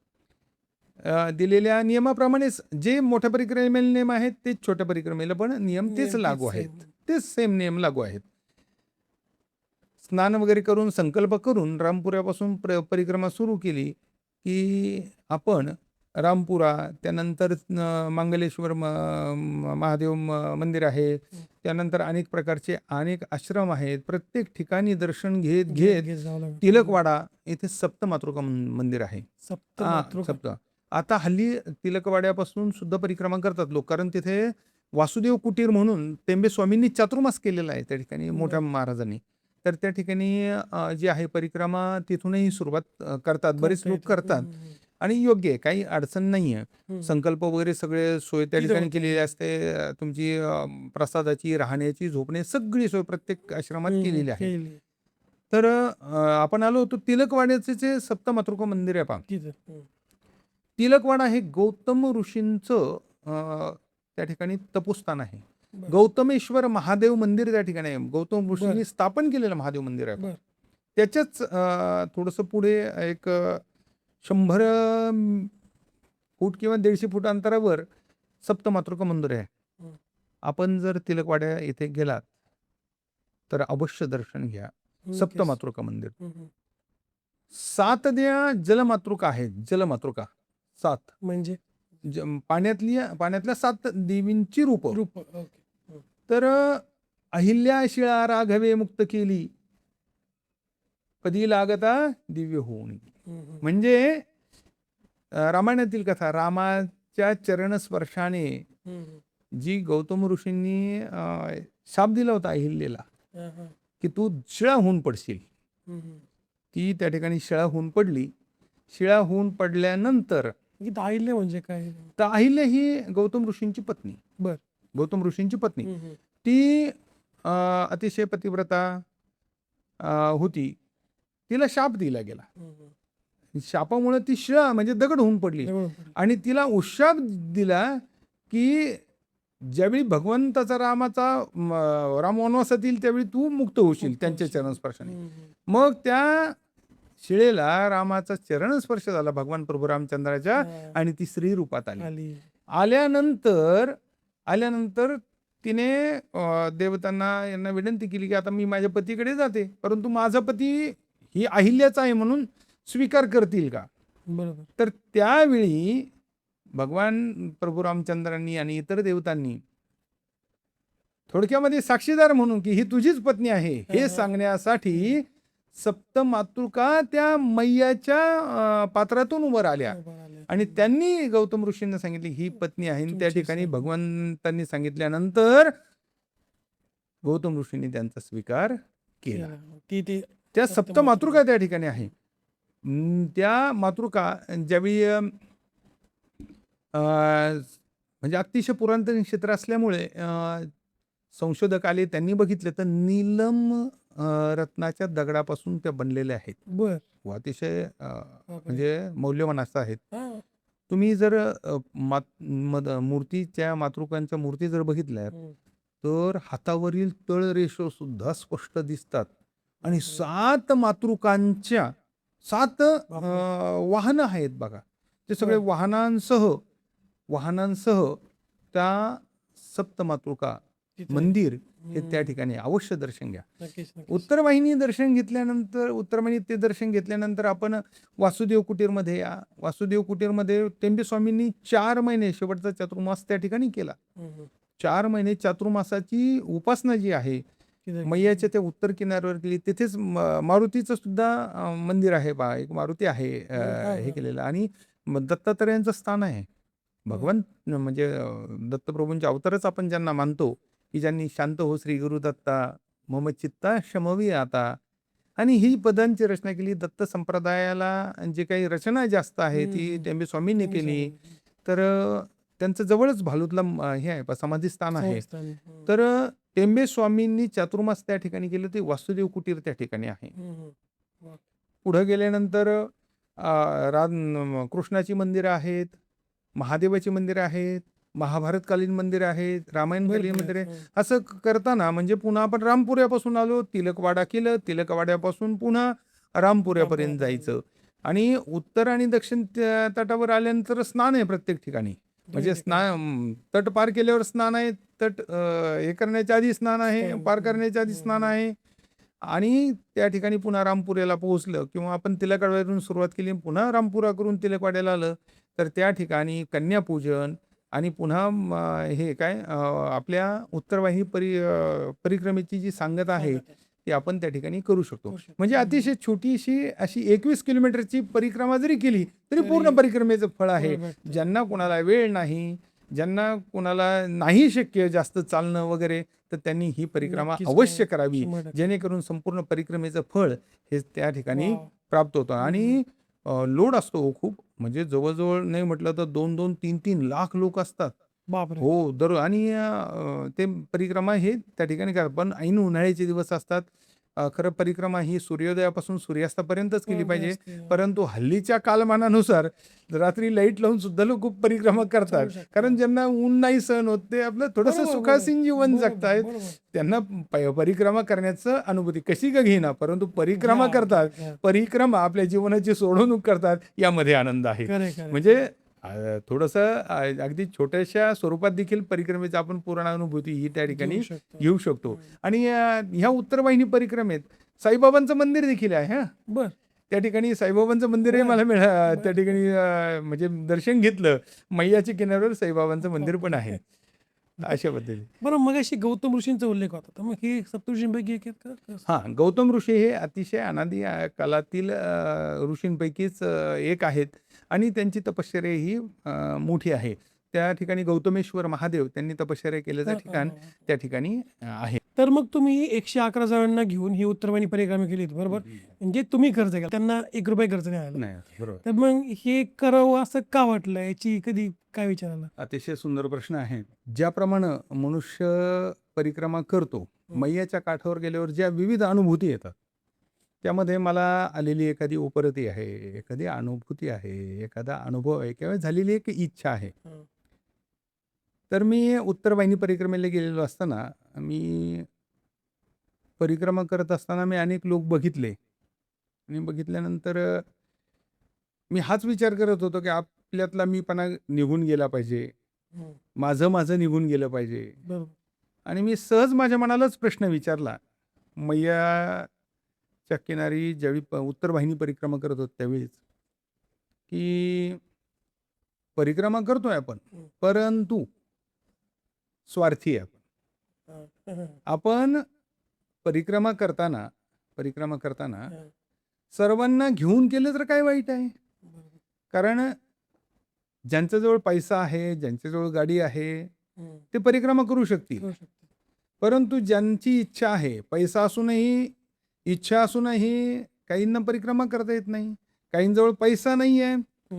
दिलेल्या नियमाप्रमाणेच जे मोठ्या परिक्रमेला नियम आहेत ते छोट्या परिक्रमेला पण नियम तेच लागू आहेत, तेच सेम नियम लागू आहेत. स्नान वगैरे करून संकल्प करून रामपुऱ्यापासून परिक्रमा सुरू केली की आपण रामपुरा, त्यानंतर मंगलेश्वर महादेव मंदिर आहे, त्यानंतर अनेक प्रकारचे अनेक आश्रम आहेत. प्रत्येक ठिकाणी दर्शन घेत तिलकवाडा इथे सप्तमातृका मंदिर आहे. सप्त आता हल्ली तिलकवाड्यापासून सुद्धा परिक्रमा करतात लोक, कारण तिथे वासुदेव कुटीर म्हणून टेंबे स्वामींनी चातुर्मास केलेला आहे त्या ठिकाणी मोठ्या महाराजांनी. तर त्या ठिकाणी जी आहे परिक्रमा तिथूनही सुरुवात करतात, बरेच लोक करतात आणि योग्य आहे, काही अडचण नाही आहे. संकल्प वगैरे सगळे सोय त्या ठिकाणी केलेली असते. तुमची प्रसादाची, राहण्याची, झोपणे सगळी सोय प्रत्येक आश्रमात केलेली आहे. तर आपण आलो होतो तिलकवाड्याचे जे सप्तमातृका मंदिर आहे पहा. तिलकवाडा हे गौतम ऋषींचं त्या ठिकाणी तपोस्थान आहे. गौतमेश्वर महादेव मंदिर त्या ठिकाणी आहे. गौतम ऋषींनी स्थापन केलेलं महादेव मंदिर आहे. त्याच्याच थोडंसं पुढे एक 100 फूट किंवा 150 फूट अंतरावर सप्तमातृका मंदिर आहे. हम्म. आपण जर तिलकवाड्या येथे गेलात तर अवश्य दर्शन घ्या. नक्कीच. सप्तमातृका मंदिर. हम्म. 7 जलमातृका आहेत. जलमातृका 7 म्हणजे पाण्यातल्या 7 देवींची रूप. रूप. ओके. तर अहिल्या शिळा राघवे मुक्त केली, कधी लागता दिव्य होऊन. म्हणजे रामायणातील कथा, रामाच्या चरणस्पर्शाने जी गौतम ऋषींनी शाप दिला होता अहिल्याला की तू शिळा होऊन पडशील, ती त्या ठिकाणी शिळा होऊन पडली. शिळा होऊन पडल्यानंतर अहिल्या म्हणजे काय? तर अहिल्या ही गौतम ऋषींची पत्नी. बर. गौतम ऋषींची पत्नी ती अतिशय पतिव्रता होती. तिला शाप दिला गेला. शापामुळे ती शिळा म्हणजे दगड होऊन पडली. आणि तिला उशाप दिला की ज्यावेळी भगवंताचा रामाचा राम वनवासात येईल त्यावेळी तू मुक्त होशील त्यांच्या चरणस्पर्शाने. मग त्या शिळेला रामाचा चरणस्पर्श झाला भगवान प्रभू रामचंद्राच्या आणि ती स्त्री रूपात आली. आल्यानंतर तिने देवतांना यांना विनंती केली की आता मी माझ्या पतीकडे जाते, परंतु माझा पती ही अहिल्याचा आहे म्हणून स्वीकार करतील का? बरोबर. तर त्यावेळी भगवान प्रभू रामचंद्रांनी आणि इतर देवतांनी थोडक्यामध्ये साक्षीदार म्हणून की ही तुझीच पत्नी आहे हे सांगण्यासाठी सप्तमातृका त्या मैयाच्या पात्रातून उभं आल्या आणि त्यांनी गौतम ऋषींना सांगितले ही पत्नी आहे. त्या ठिकाणी भगवंतांनी सांगितल्यानंतर गौतम ऋषींनी त्यांचा स्वीकार केला. त्या सप्तमातृका त्या ठिकाणी आहे. त्या मातृका ज्यावेळी म्हणजे अतिशय पुरातन क्षेत्र असल्यामुळे संशोधक आले, त्यांनी बघितले तर नीलम रत्नाच्या दगडापासून त्या बनलेल्या आहेत. बर. अतिशय म्हणजे मौल्यवान असं आहेत. तुम्ही जर मूर्तीच्या मातृकांच्या मूर्ती जर बघितल्या तर हातावरील तळरेषा सुद्धा स्पष्ट दिसतात आणि 7 मातृकांच्या 7 वाहनं आहेत बघा. ते सगळे वाहनांसह त्या सप्तमातृका मंदिर हे त्या ठिकाणी अवश्य दर्शन घ्या. उत्तरवाहिनी दर्शन घेतल्यानंतर आपण वासुदेव कुटीरमध्ये या. वासुदेव कुटीरमध्ये टेंबे स्वामींनी 4 महिने शेवटचा चातुर्मास त्या ठिकाणी केला. 4 महिने चातुर्मासाची उपासना जी आहे मैयाच्या त्या उत्तर किनाऱ्यावर केली. तिथेच मारुतीचं सुद्धा मंदिर आहे बा, एक मारुती आहे हे केलेलं आणि दत्तात्रयांचं स्थान आहे. भगवान म्हणजे दत्तप्रभूंचे अवतारच आपण ज्यांना मानतो की ज्यांनी शांत हो श्री गुरु दत्ता मम चित्ता शमवी आता, आणि ही पदांची रचना केली. दत्त संप्रदायाला जे काही रचना जास्त आहे ती टेंबे स्वामींनी केली. तर त्यांचं जवळच भालूतला हे आहे समाधी स्थान आहे. तर टेंबे स्वामींनी चातुर्मास त्या ठिकाणी केलं, ते वासुदेव कुटीर त्या ठिकाणी आहे. पुढे गेल्यानंतर कृष्णाची मंदिरं आहेत, महादेवाची मंदिरं आहेत, महाभारतकालीन मंदिर आहेत, रामायणकालीन मंदिर आहे. असं करताना म्हणजे पुन्हा आपण रामपुऱ्यापासून आलो, तिलकवाडा केलं, तिलकवाड्यापासून पुन्हा रामपुऱ्यापर्यंत जायचं आणि उत्तर आणि दक्षिण तटावर आल्यानंतर स्नान आहे प्रत्येक ठिकाणी. म्हणजे तट पार केल्यावर स्नान आहे, तट हे करण्याच्या आधी स्नान आहे, पार करण्याच्या आधी स्नान आहे. आणि त्या ठिकाणी पुन्हा रामपुऱ्याला पोहोचलं किंवा आपण तिलकवाड्यावरून सुरुवात केली पुन्हा रामपुरा करून तिलकवाड्याला आलं तर त्या ठिकाणी कन्यापूजन आणि पुन्हा हे काय आपल्या उत्तरवाहिनी परिक्रमेची जी सांगत आहे ती आपण त्या ठिकाणी करू शकतो. म्हणजे अतिशय छोटीशी अशी 21 किलोमीटरची परिक्रमा जरी केली तरी पूर्ण परिक्रमेचं फळ आहे. ज्यांना कोणाला वेळ नाही, ज्यांना कोणाला नाही शक्य जास्त चालणं वगैरे, तर त्यांनी ही परिक्रमा अवश्य करावी, जेणेकरून संपूर्ण परिक्रमेचं फळ हे त्या ठिकाणी प्राप्त होतं. आणि लोड असतो खूप, म्हणजे जवळजवळ नाही म्हटलं तर 2-2, 3-3 लाख लोक असतात. हो दर. आणि ते परिक्रमा हे त्या ठिकाणी करा. पण ऐन उन्हाळ्याचे दिवस असतात. खरं परिक्रमा ही सूर्योदयापासून सूर्यास्तापर्यंतच केली पाहिजे, परंतु हल्लीच्या कालमानानुसार रात्री लाईट लावून सुद्धा लोक परिक्रमा करतात. कारण ज्यांना ऊन नाही सहन होत, ते आपलं थोडंसं सुखासीन जीवन जगतायत, त्यांना परिक्रमा करण्याचं अनुभूती कशी का घेणार, परंतु परिक्रमा करतात, परिक्रमा आपल्या जीवनाची सोडवणूक करतात, यामध्ये आनंद आहे. म्हणजे थोडंसं अगदी छोट्याशा स्वरूपात देखील परिक्रमेचा आपण पूर्ण अनुभूती ही त्या ठिकाणी घेऊ शकतो. घेऊ शकतो. आणि ह्या उत्तरवाहिनी परिक्रमेत साईबाबांचं मंदिर देखील आहे हां. बर त्या ठिकाणी साईबाबांचं मंदिरही मला त्या ठिकाणी म्हणजे दर्शन घेतलं. मैयाच्या किनाऱ्यावर साईबाबांचं मंदिर पण आहे. अशा पद्धतीने. बरं, मग अशी गौतम ऋषींचा उल्लेख होता, तर मग हे सप्तऋषींपैकी एक आहेत का? हां, गौतम ऋषी हे अतिशय अनादी कालातील ऋषींपैकीच एक आहेत आणि त्यांची तपश्चर्या ही मोठी आहे. त्या ठिकाणी गौतमेश्वर महादेव त्यांनी तपश्चर्या केल्याचं ठिकाण त्या ठिकाणी आहे. तर मग तुम्ही 111 जणांना घेऊन ही उत्तरवाहिनी परिक्रमा केली होती, बरोबर? म्हणजे तुम्ही खर्च केला, त्यांना ₹1 खर्च नाही आला. नाही, बरोबर. तर मग हे करावं असं का वाटलं? याची कधी काय विचार आला? अतिशय सुंदर प्रश्न आहे. ज्याप्रमाणे मनुष्य परिक्रमा करतो, मैयाच्या काठावर गेल्यावर ज्या विविध अनुभूती येतात, त्यामध्ये मला आलेली एखादी उपरती आहे, एखादी अनुभूती आहे, एखादा अनुभव आहे किंवा झालेली एक इच्छा आहे. तर मी उत्तरवाहिनी परिक्रमेला गेलेलो असताना मी परिक्रमा करत असताना मी अनेक लोक बघितले आणि बघितल्यानंतर मी हाच विचार करत होतो की आपल्यातला मीपणा निघून गेला पाहिजे, माझं निघून गेलं पाहिजे. बरोबर. आणि मी सहज माझ्या मनालाच प्रश्न विचारला. मैयाच्या किनारी ज्यावेळी उत्तरवाहिनी परिक्रमा करत होतो त्यावेळीच, की परिक्रमा करतोय आपण, परंतु स्वार्थी आहे आपण. आपण परिक्रमा करताना सर्वांना घेऊन केलं तर काय वाईट आहे? कारण ज्यांच्याजवळ पैसा आहे, ज्यांच्याजवळ गाडी आहे, ते परिक्रमा करू शकतील. परंतु ज्यांची इच्छा आहे, पैसा असूनही, इच्छा असूनही काहींना परिक्रमा करता येत नाही. काहींजवळ पैसा नाही आहे,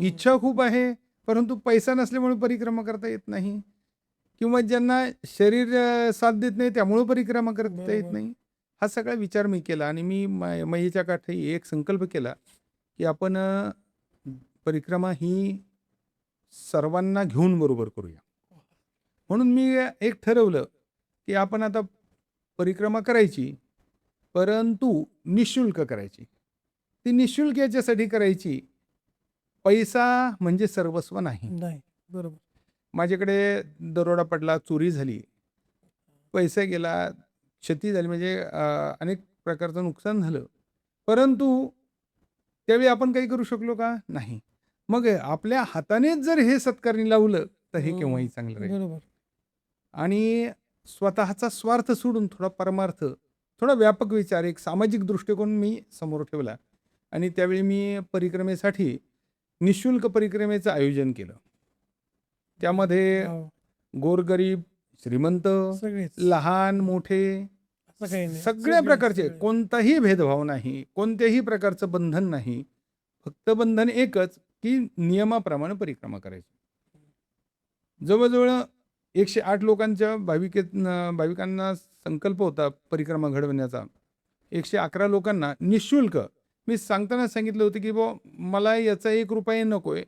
इच्छा खूप आहे, परंतु पैसा नसल्यामुळे परिक्रमा करता येत नाही. किंवा ज्यांना शरीर साथ देत नाही त्यामुळे परिक्रमा करता येत नाही. हा सगळा विचार मी केला आणि मी मैयेच्या काठी एक संकल्प केला, की आपण परिक्रमा ही सर्वांना घेऊन बरोबर करूया. म्हणून मी एक ठरवलं, की आपण आता परिक्रमा करायची, परंतु निःशुल्क करायची. ती निःशुल्क याच्यासाठी करायची, पैसा म्हणजे सर्वस्व नाही. नाही, बरोबर. माझ्याकडे दरोडा पडला, चोरी झाली, पैसा गेला, क्षती झाली, म्हणजे अनेक प्रकारचं नुकसान झालं. परंतु त्यावेळी आपण काही करू शकलो का? नाही. मग आपल्या हातानेच जर हे सत्कारणी लावलं, तर हे केव्हाही चांगलं राहील. बरोबर. आणि स्वतःचा स्वार्थ सोडून थोडा परमार्थ, थोडा व्यापक विचार, एक सामाजिक दृष्टिकोन मी समोर ठेवला आणि त्यावेळी मी परिक्रमेसाठी निःशुल्क परिक्रमेचं आयोजन केलं. त्यामध्ये गोरगरीब, श्रीमंत, सगळेच. लहान मोठे, असं काही नाही. सगळ्या प्रकारचे, कोणताही भेदभाव नाही, कोणत्याही प्रकारचं बंधन नाही. फक्त बंधन एकच, की नियमाप्रमाणे परिक्रमा करायची. जवळजवळ 108 लोकांच्या भाविकांना संकल्प होता परिक्रमा घडवण्याचा. 111 लोकांना निःशुल्क मी सांगताना सांगितलं होतं, की बुवा मला याचा ₹1 नकोय.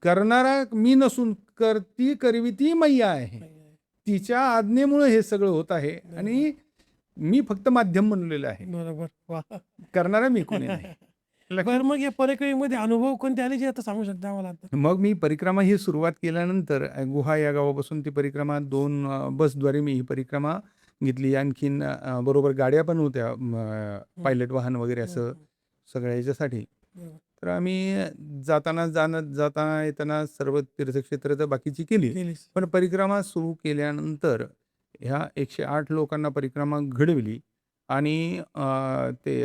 करणारा मी नसून करवी ती मैया आहे. तिच्या आज्ञेमुळे हे सगळं होत आहे आणि मी फक्त माध्यम बनलेलं आहे. बरोबर. वा. करणारा मी कोणी नाही. बरं, मग या परिक्रमेमध्ये अनुभव कोणते आले जे आता सांगू शकता आम्हाला आता? मग मी परिक्रमा ही सुरुवात केल्यानंतर गुहा या गावापासून ती परिक्रमा 2 बसद्वारे मी ही परिक्रमा घेतली. आणखीन बरोबर गाड्या पण होत्या, पायलट वाहन वगैरे असं सगळ्या याच्यासाठी. तर आम्ही जाताना येताना सर्व तीर्थक्षेत्र तर बाकीची केली. केलीस. पण परिक्रमा सुरू केल्यानंतर ह्या 108 लोकांना परिक्रमा घडविली आणि ते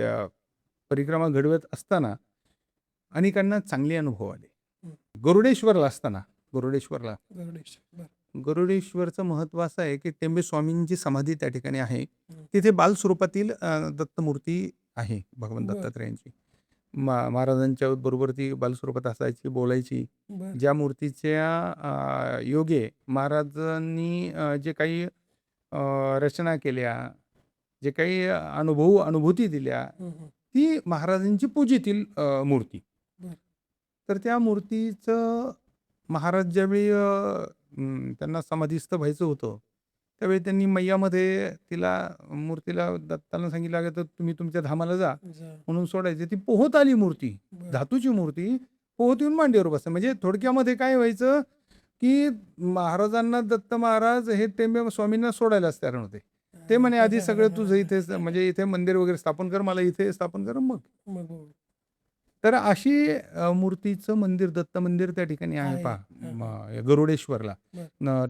परिक्रमा घडवत असताना अनेकांना चांगले अनुभव आले. गरुडेश्वरला असताना, गरुडेश्वर. बरं. गरुडेश्वरचं महत्त्व असं आहे, की टेंबे स्वामींची समाधी त्या ठिकाणी आहे. तिथे बालस्वरूपातील दत्तमूर्ती आहे, भगवान बरं. दत्तात्रयांची. महाराजांच्या बरोबर ती बालस्वरूपात असायची, बोलायची. बरं. ज्या मूर्तीच्या योगे महाराजांनी जे काही रचना केल्या, जे काही अनुभूती दिल्या, ती महाराजांची पूजेतील मूर्ती. बरं. तर त्या मूर्तीचं महाराज ज्यावेळी त्यांना समाधीस्थ व्हायचं होतं, त्यावेळी त्यांनी मैयामध्ये मूर्तीला दत्ताला सांगितलं, तर तुम्ही तुमच्या धामाला जा म्हणून सोडायचे. ती पोहत आली मूर्ती, बरं. धातूची मूर्ती पोहत येऊन मांडीवर बसतं. म्हणजे थोडक्यामध्ये काय व्हायचं, की महाराजांना दत्त महाराज हे टेंबे स्वामींना सोडायलाच तयार नव्हते. ते म्हणे आधी सगळं तुझं इथेच म्हणजे इथे मंदिर वगैरे स्थापन कर, मला इथे स्थापन कर मग. तर अशी मूर्तीचं मंदिर, दत्त मंदिर त्या ठिकाणी आहे आहे. पहा गरुडेश्वरला.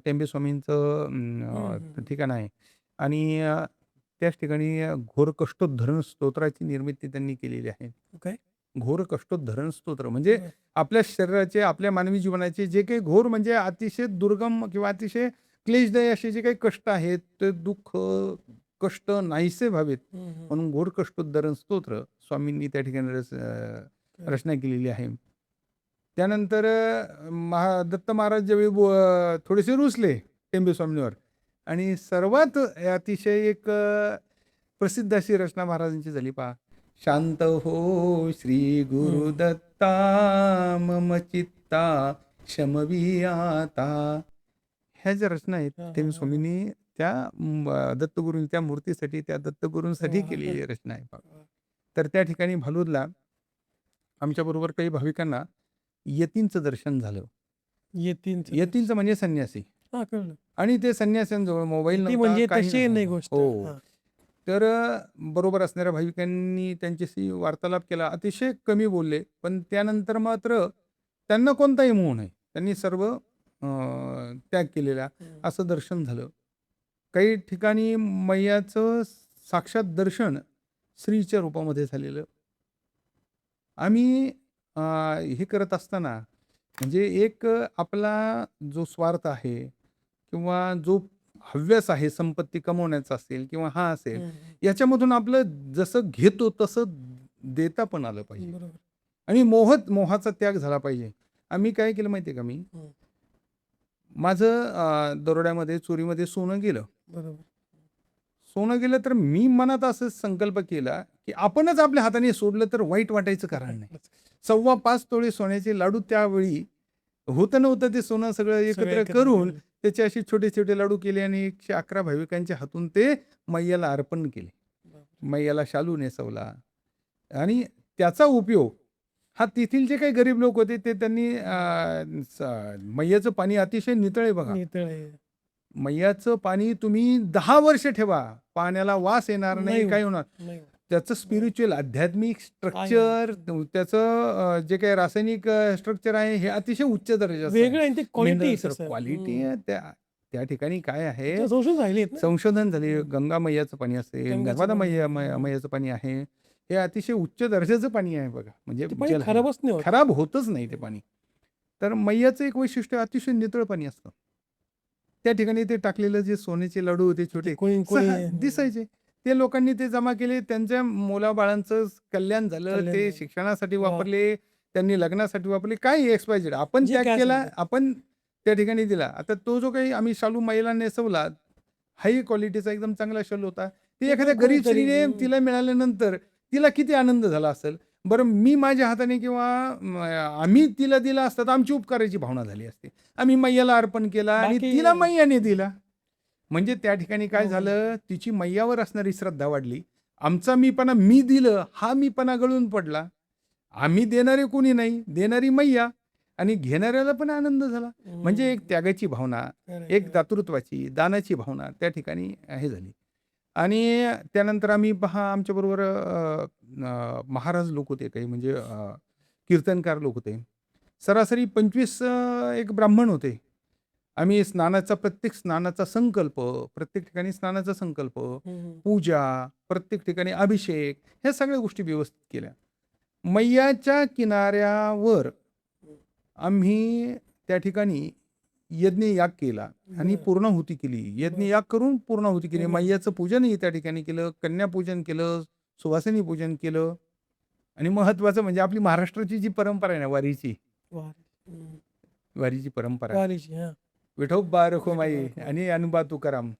टेंबे स्वामींचं ठिकाण आहे. आणि त्याच ठिकाणी घोर कष्टोद्धरण स्तोत्राची निर्मिती त्यांनी केलेली आहे. काय घोर कष्टोद्धरण स्तोत्र म्हणजे बरं. आपल्या शरीराचे, आपल्या मानवी जीवनाचे जे काही घोर म्हणजे अतिशय दुर्गम किंवा अतिशय क्लेशदायी असे जे काही कष्ट आहेत, ते दुःख, कष्ट नाहीसे व्हावेत म्हणून घोर कष्टोद्धरण स्तोत्र स्वामींनी त्या ठिकाणी रचना केलेली आहे. त्यानंतर दत्त महाराज ज्यावेळी थोडेसे रुसले टेंबे स्वामींवर आणि सर्वात अतिशय एक प्रसिद्ध अशी रचना महाराजांची झाली पहा. शांत हो श्री गुरुदत्ता मम चित्ता शमवी आता. ह्या ज्या रचना आहेत टेंबे स्वामींनी त्या दत्तगुरूंनी त्या मूर्तीसाठी, त्या दत्तगुरूंसाठी केलेली रचना आहे पहा. तर त्या ठिकाणी भालूदला आमच्याबरोबर काही भाविकांना यतींचं दर्शन झालं. यतींचं म्हणजे संन्यासी. कळलं. आणि ते संन्याशांजवळ मोबाईल ती नव्हता, म्हणजे काही तशी नाही गोष्ट. हो. हां. तर बरोबर असणाऱ्या भाविकांनी त्यांच्याशी वार्तालाप केला. अतिशय कमी बोलले, पण त्यानंतर मात्र त्यांना कोणताही मोह नाही. त्यांनी सर्व त्याग केलेला असं दर्शन झालं. काही ठिकाणी मैयाचं साक्षात दर्शन स्त्रीच्या रूपामध्ये झालेलं. आम्ही हे करत असताना म्हणजे एक आपला जो स्वार्थ आहे किंवा जो हव्यास आहे संपत्ती कमवण्याचा असेल किंवा हा असेल, याच्यामधून आपलं जसं घेतो तसं देता पण आलं पाहिजे बरोबर. आणि मोहाचा त्याग झाला पाहिजे. आम्ही काय केलं माहिती आहे का, मी माझं दरोड्यामध्ये चोरीमध्ये सोनं गेलं. बरोबर. सोनं गेलं तर मी मनात असं संकल्प केला की आपणच आपल्या हाताने सोडलं तर वाईट वाटायचं कारण नाही. 5.25 तोळे सोन्याचे लाडू त्यावेळी होतं नव्हतं ते सोनं सगळं एकत्र करून त्याचे असे छोटे छोटे लाडू केले आणि 111 भाविकांच्या हातून ते मैयाला अर्पण केले. मैयाला शालू नेसवला आणि त्याचा उपयोग हा तेथील जे काही गरीब लोक होते ते त्यांनी मैयाचं पाणी अतिशय नितळ आहे बघा. मैयाचं पाणी तुम्ही 10 वर्ष ठेवा, पाण्याला वास येणार नाही, काही होणार. त्याचं स्पिरिच्युअल आध्यात्मिक स्ट्रक्चर, त्याचं जे काही रासायनिक स्ट्रक्चर आहे हे अतिशय उच्च दर्जाचं क्वालिटी आहे. त्या ठिकाणी काय आहे, संशोधन झाले. गंगा मैयाचं पाणी असेल, नर्मदा मैयाचं पाणी आहे, हे अतिशय उच्च दर्जाचं पाणी आहे बघा. म्हणजे खराब होतच नाही ते पाणी. तर मैयाचं एक वैशिष्ट्य अतिशय नितळ पाणी असतं. त्या ठिकाणी ते टाकलेलं जे सोन्याचे लाडू होते छोटे दिसायचे, ते लोकांनी ते जमा केले. त्यांच्या मुलाबाळांचं कल्याण झालं, ते शिक्षणासाठी वापरले, त्यांनी लग्नासाठी वापरले, काही एक्सपायजेड आपण त्याग केला, आपण त्या ठिकाणी दिला. आता तो जो काही आम्ही शालू मैयाला नेसवला, हाय क्वालिटीचा एकदम चांगला शालू होता. ती एखाद्या गरीब स्त्रीने तिला मिळाल्यानंतर तिला किती आनंद झाला असेल बरं. मी माझ्या हाताने किंवा आम्ही तिला दिला असता तर आमची उपकाराची भावना झाली असते. आम्ही मैयाला अर्पण केला आणि तिला मैयाने दिला. म्हणजे त्या ठिकाणी काय झालं, तिची मैयावर असणारी श्रद्धा वाढली. आमचा मीपणा, मी दिलं हा मीपणा गळून पडला. आम्ही देणारे कोणी नाही, देणारी मैया, आणि घेणाऱ्याला पण आनंद झाला. म्हणजे एक त्यागाची भावना, एक दातृत्वाची, दानाची भावना त्या ठिकाणी हे झाली. आणि त्यानंतर आम्ही पहा आमच्याबरोबर महाराज लोक होते काही, म्हणजे कीर्तनकार लोक होते. सरासरी 25 एक ब्राह्मण होते. आम्ही प्रत्येक स्नानाचा संकल्प, प्रत्येक ठिकाणी स्नानाचा संकल्प, पूजा, प्रत्येक ठिकाणी अभिषेक, ह्या सगळ्या गोष्टी व्यवस्थित केल्या. मैयाच्या किनाऱ्यावर आम्ही त्या ठिकाणी यज्ञयाग केला आणि पूर्णाहुती केली. यज्ञयाग करून पूर्णाहुती केली. मैयाचं पूजनही त्या ठिकाणी केलं, कन्यापूजन केलं, सुवासिनी पूजन केलं. आणि महत्वाचं म्हणजे आपली महाराष्ट्राची जी परंपरा आहे ना, वारीची परंपरा, विठोबा रखुमाई आणि अनुबा तुकाराम,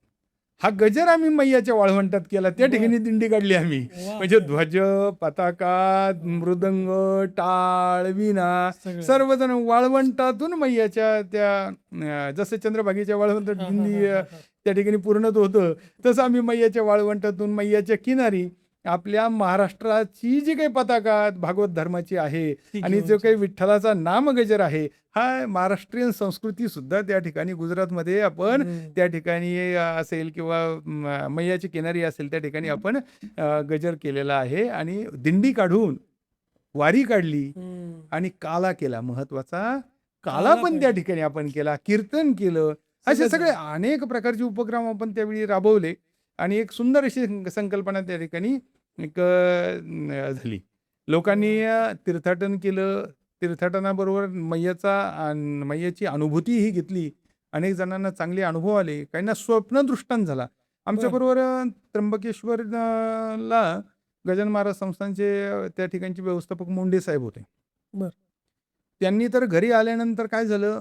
हा गजर आम्ही मैयाच्या वाळवंटात केला. त्या ठिकाणी दिंडी काढली आम्ही. म्हणजे ध्वज, पताका, मृदंग, टाळ, वीणा, सर्वजण वाळवंटातून मैयाच्या त्या जसं चंद्रभागेच्या वाळवंटात दिंडी त्या ठिकाणी पूर्णत होतं, तसं आम्ही मैयाच्या वाळवंटातून मैयाच्या किनारी आपल्या महाराष्ट्राची जी काही पताका भागवत धर्माची आहे ती आणि घेऊन जो काही विठ्ठलाचा नामगजर आहे, हा महाराष्ट्रीयन संस्कृती सुद्धा त्या ठिकाणी गुजरातमध्ये आपण त्या ठिकाणी असेल किंवा मैयाची किनारी असेल त्या ठिकाणी आपण गजर केलेला आहे आणि दिंडी काढून वारी काढली आणि काला केला. महत्वाचा काला पण त्या ठिकाणी आपण केला, कीर्तन केलं. असे सगळे अनेक प्रकारचे उपक्रम आपण त्यावेळी राबवले आणि एक सुंदर अशी संकल्पना त्या ठिकाणी एक झाली. लोकांनी तीर्थाटन केलं. तीर्थाटनाबरोबर मैयाची अनुभूतीही घेतली. अनेक जणांना चांगले अनुभव आले. काहींना स्वप्नदृष्टांत झाला. आमच्याबरोबर त्र्यंबकेश्वरला गजानन महाराज संस्थानचे त्या ठिकाणचे व्यवस्थापक मुंडे साहेब होते. बरं. त्यांनी तर घरी आल्यानंतर काय झालं,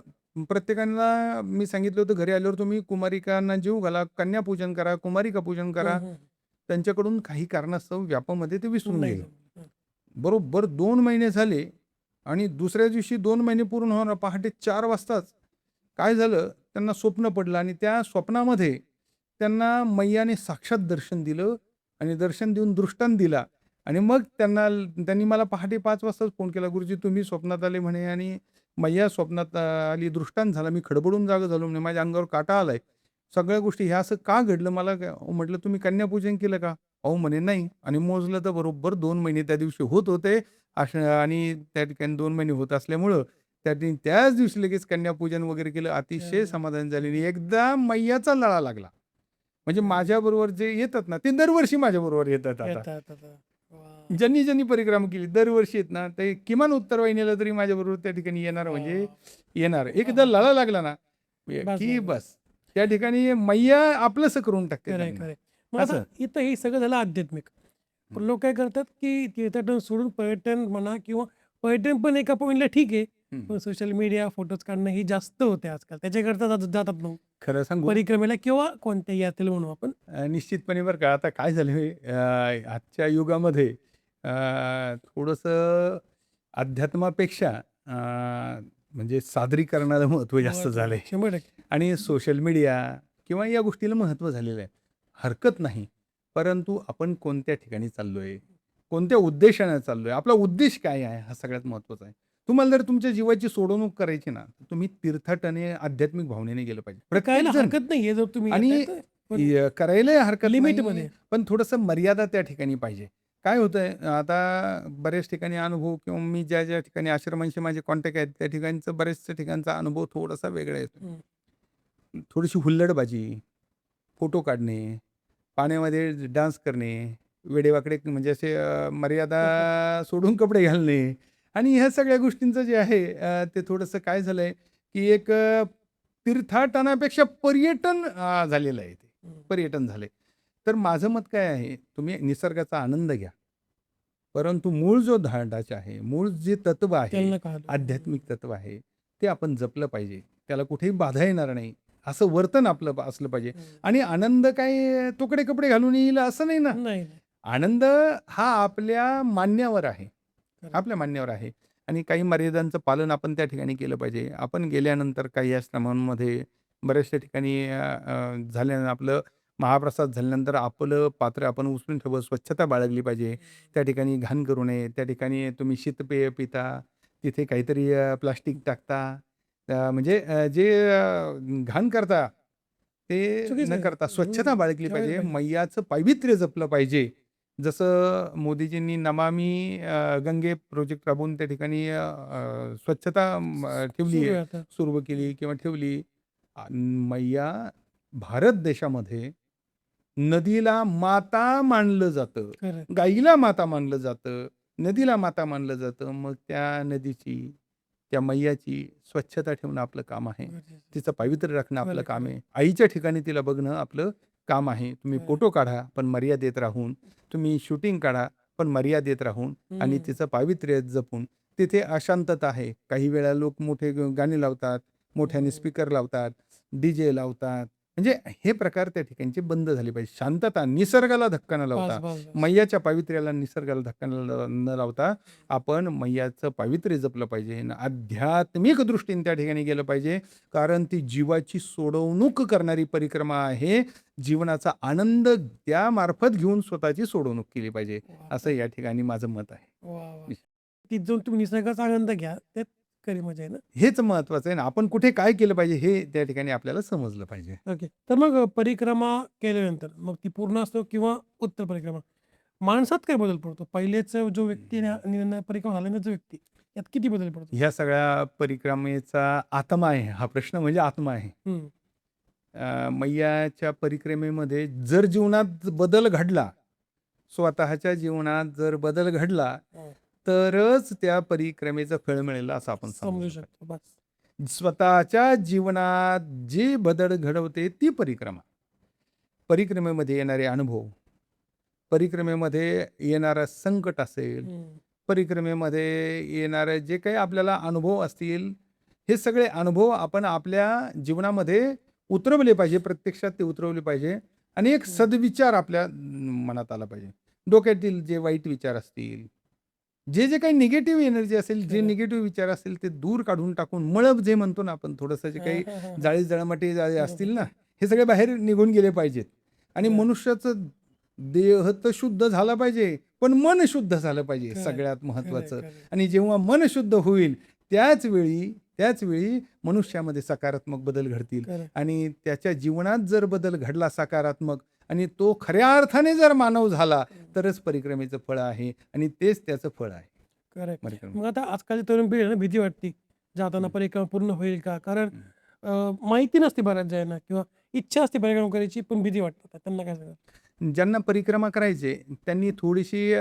प्रत्येकाला मी सांगितलं होतं घरी आल्यावर तुम्ही कुमारिकांना जीव घाला, कन्यापूजन करा, कुमारिका पूजन करा. त्यांच्याकडून काही कारणास्तव व्यापामध्ये ते विसरून गेले. बरोबर 2 महिने झाले आणि दुसऱ्या दिवशी 2 महिने पूर्ण होणार पहाटे 4 वाजताच काय झालं, त्यांना स्वप्न पडलं आणि त्या स्वप्नामध्ये त्यांना मैयाने साक्षात दर्शन दिलं आणि दर्शन देऊन दृष्टांत दिला आणि मग त्यांनी मला पहाटे 5 वाजताच फोन केला, "गुरुजी तुम्ही स्वप्नात आले" म्हणे आणि मैया स्वप्नात आली, दृष्टांत झाला. मी खडबडून जागा झालो म्हणे, माझ्या अंगावर काटा आलाय. सगळ्या गोष्टी ह्या असं का घडलं मला म्हटलं, "तुम्ही कन्यापूजन केलं का?" अहो म्हणे, "नाही." आणि मोजलं तर बरोबर 2 महिने त्या दिवशी होत होते. आणि त्या ठिकाणी 2 महिने होत असल्यामुळं त्याच दिवशी लगेच कन्यापूजन वगैरे केलं. अतिशय समाधान झाले आणि एकदा मैयाचा लळा लागला. म्हणजे माझ्याबरोबर जे येतात ना, ते दरवर्षी माझ्याबरोबर येतात आता. ज्यांनी ज्यांनी परिक्रमा केली दरवर्षी येत ना, ते किमान उत्तरवाहिनीला तरी माझ्याबरोबर त्या ठिकाणी येणार म्हणजे येणार. एकदा लळा लागला ना, की बस त्या ठिकाणी मैया आपलंसं करून टाकते त्यांना. मग आता इथं हे सगळं झालं आध्यात्मिक. पण लोक काय करतात की तीर्थाटन सोडून पर्यटन म्हणा किंवा पर्यटन पण एका पॉईंटला ठीक आहे, पण सोशल मीडिया फोटोज काढणं ही जास्त होते आजकाल. त्याच्याकरता जातात मग खरं सांगू परिक्रमेला किंवा कोणत्याही यात्रेला म्हणू आपण. निश्चितपणे बरं का, आता काय झालं आजच्या युगामध्ये थोडंसं अध्यात्मापेक्षा म्हणजे सादरीकरणाला महत्त्व जास्त झालंय 100% आणि सोशल मीडिया किंवा या गोष्टीला महत्त्व झालेलं आहे. हरकत नाही. परंतु आपण कोणत्या ठिकाणी चाललोय, कोणत्या उद्देशाने चाललोय, आपला उद्देश काय आहे हा सगळ्यात महत्त्वाचा आहे. तुम्हाला जर तुमच्या जीवाची सोडवणूक करायची ना, तर तुम्ही तीर्थाटने आध्यात्मिक भावनेने गेलं पाहिजे. करायला प्रत्येकजण हरकत नाहीये जर तुम्ही आणि येताय तर. पण करायलाही हरकत लिमिटमध्ये. नाही, पण थोडंसं मर्यादा त्या ठिकाणी पाहिजे. काय होतंय आता बऱ्याच ठिकाणी अनुभव किंवा मी ज्या ठिकाणी आश्रमांशी माझे कॉन्टॅक्ट आहेत, त्या ठिकाणचं बऱ्याचशा ठिकाणचा अनुभव थोडासा वेगळा येतो. थोडीशी हुल्लडबाजी, फोटो काढणे, पाण्यामध्ये डान्स करणे, वेडेवाकडे म्हणजे असे मर्यादा सोडून कपडे घालणे आणि ह्या सगळ्या गोष्टींचं जे आहे ते थोडंसं काय झालंय, की एक तीर्थाटनापेक्षा पर्यटन झालेलं आहे ते. पर्यटन झालंय. तर माझं मत काय आहे, तुम्ही निसर्गाचा आनंद घ्या. परंतु मूळ जो ढाँचा आहे, मूळ जे तत्व आहे, त्यांना का आध्यात्मिक तत्व आहे, ते आपण जपलं पाहिजे. त्याला कुठेही बाधा येणार नाही. असं वर्तन आपलं असलं पाहिजे. आणि आनंद काय तोकडे कपडे घालून येईल असं नाही ना. नाही. आनंद हा आपल्या मान्यावर आहे. आपल्या मान्यावर आहे. आणि काही मर्यादांचं पालन आपण त्या ठिकाणी केलं पाहिजे. आपण गेल्यानंतर काही आश्रमांमध्ये बऱ्याचशा ठिकाणी आपलं महाप्रसाद झाल्यानंतर आपलं पात्र आपण उचलून ठेवं, स्वच्छता बाळगली पाहिजे. त्या ठिकाणी घाण करू नये. त्या ठिकाणी तुम्ही शीतपेय पिता, तिथे काहीतरी प्लास्टिक टाकता. म्हणजे जे घाण करता ते चुकीचं न आहे. करता स्वच्छता बाळगली ठेवायला पाहिजे. पाहिजे. मैयाचं पावित्र्य जपलं पाहिजे. जसं मोदीजींनी नमामि गंगे प्रोजेक्ट राबवून त्या ठिकाणी स्वच्छता ठेवली सुरू आहे आहे, आता. सुरू केली किंवा ठेवली. मैया भारत देशामध्ये नदीला माता मानलं जातं. खरं. गाईला माता मानलं जातं. नदीला माता मानलं जातं. मग त्या नदीची, त्या मैयाची स्वच्छता ठेवणं आपलं काम आहे. तिचं पावित्र्य राखणं आपलं काम आहे. आईच्या ठिकाणी तिला बघणं आपलं काम आहे. तुम्ही फोटो काढा, पण मर्यादेत राहून. तुम्ही शूटिंग काढा, पण मर्यादेत राहून आणि तिचं पावित्र्य जपून. तिथे अशांतता आहे. काही वेळा लोक मोठे गाणी लावतात, मोठ्याने स्पीकर लावतात, DJ लावतात. म्हणजे हे प्रकार त्या ठिकाणचे बंद झाले पाहिजे. शांतता, निसर्गाला धक्का न लावता, बस बस बस. मैयाच्या पावित्र्याला, निसर्गाला धक्का न लावता आपण मैयाचं पावित्र्य जपलं पाहिजे आणि आध्यात्मिक दृष्टीने त्या ठिकाणी गेलं पाहिजे. कारण ती जीवाची सोडवणूक करणारी परिक्रमा आहे. जीवनाचा आनंद त्यामार्फत घेऊन स्वतःची सोडवणूक केली पाहिजे, असं या ठिकाणी माझं मत आहे. वा वा. तिथे जाऊन तुम्ही निसर्गाचा आनंद घ्या, त्यात खरी मजा आहे ना. हेच महत्वाचं आहे ना. आपण कुठे काय केलं पाहिजे हे त्या ठिकाणी आपल्याला समजलं पाहिजे. ओके. तर मग परिक्रमा केल्यानंतर मग ती पूर्ण असतो किंवा उत्तर परिक्रमा, माणसात काय बदल पडतो? पहिलेच जो व्यक्ती आणि परिक्रमा झाल्यानंतर व्यक्ती, यात किती बदल पडतो? ह्या सगळ्या परिक्रमेचा आत्मा आहे. हा प्रश्न म्हणजे आत्मा आहे. हम्म. मैयाच्या परिक्रमेमध्ये जर जीवनात बदल घडला, स्वतःच्या जीवनात जर बदल घडला, हा. तरच त्या परिक्रमेचं फळ मिळेल असं आपण समजू समजू शकतो. बस. शकतो. स्वतःच्या जीवनात जी बदल घडवते ती परिक्रमा. परिक्रमेमध्ये येणारे अनुभव, परिक्रमेमध्ये येणारं संकट असेल, हम्म. परिक्रमेमध्ये येणारे जे काही आपल्याला अनुभव असतील, हे सगळे अनुभव आपण आपल्या जीवनामध्ये उतरवले पाहिजे. प्रत्यक्षात ते उतरवले पाहिजे आणि एक सद्विचार आपल्या मनात आला पाहिजे. डोक्यातील जे वाईट विचार असतील, जे काही निगेटिव्ह एनर्जी असेल, जे खरं. निगेटिव्ह विचार असतील ते दूर काढून टाकून मळब जे म्हणतो ना आपण, थोडंसं जे काही हा, हा, हा. जाळी जळमटे असतील ना, हे सगळे बाहेर निघून गेले पाहिजेत. आणि खरं. मनुष्याचं देह तर शुद्ध झाला पाहिजे, पण मन शुद्ध झालं पाहिजे, खरं. सगळ्यात महत्वाचं. खरं. आणि जेव्हा मन शुद्ध होईल त्याच वेळी मनुष्यामध्ये सकारात्मक बदल घडतील. खरं. आणि त्याच्या जीवनात जर बदल घडला सकारात्मक आणि तो खऱ्या अर्थाने जर मानव झाला, तरच परिक्रमेचं फळ आहे आणि तेच त्याचं फळ आहे. करेक्ट. परिक्रमा. मग आता आजकालची तरुण पिढी आहे ना, भीती वाटते जाताना परिक्रमा पूर्ण होईल का? कारण माहिती नसते बऱ्याच जणांना किंवा इच्छा असते परिक्रमा करायची, पण भीती वाटते. त्यांना काय सांगाल? ज्यांना परिक्रमा करायचे त्यांनी थोडीशी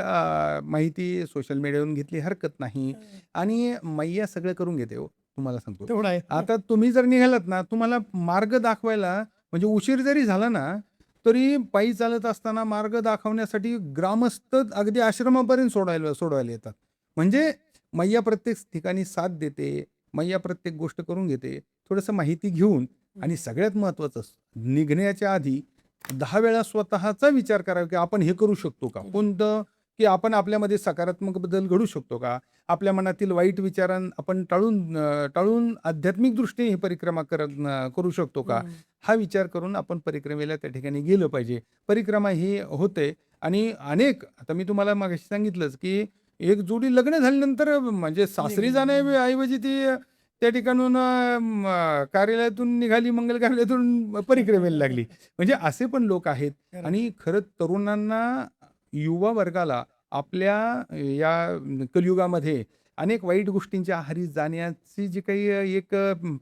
माहिती सोशल मीडियावरून घेतली हरकत नाही. आणि मैया सगळं करून घेते हो, तुम्हाला सांगतो. तेवढं आहे. आता तुम्ही जर निघालात ना, तुम्हाला मार्ग दाखवायला म्हणजे उशीर जरी झाला ना, तरी पायी चालत असताना मार्ग दाखवण्यासाठी ग्रामस्थ अगदी आश्रमापर्यंत सोडवायला येतात. म्हणजे मैया प्रत्येक ठिकाणी साथ देते, मैया प्रत्येक गोष्ट करून घेते. थोडंसं माहिती घेऊन आणि सगळ्यात महत्त्वाचं, निघण्याच्या आधी 10 वेळा स्वतःचा विचार करावा की आपण हे करू शकतो का? कोणतं, की आपण आपल्यामध्ये सकारात्मक बदल घडू शकतो का? आपल्या मनातील वाईट विचारां आपण टाळून आध्यात्मिक दृष्टीने ही परिक्रमा करू शकतो का? हा विचार करून आपण परिक्रमेला त्या ठिकाणी गेलं पाहिजे. परिक्रमा ही होते आणि आता मी तुम्हाला मागाशी सांगितलंच की एक जोडी लग्न झाल्यानंतर म्हणजे सासरी जाण्याऐवजी ती त्या ठिकाणून कार्यालयातून निघाली, मंगल कार्यालयातून परिक्रमेला लागली. म्हणजे असे पण लोक आहेत. आणि खरं तरुणांना, युवा वर्गाला आपल्या या कलियुगामध्ये अनेक वाईट गोष्टींच्या आहारी जाण्याची जी काही एक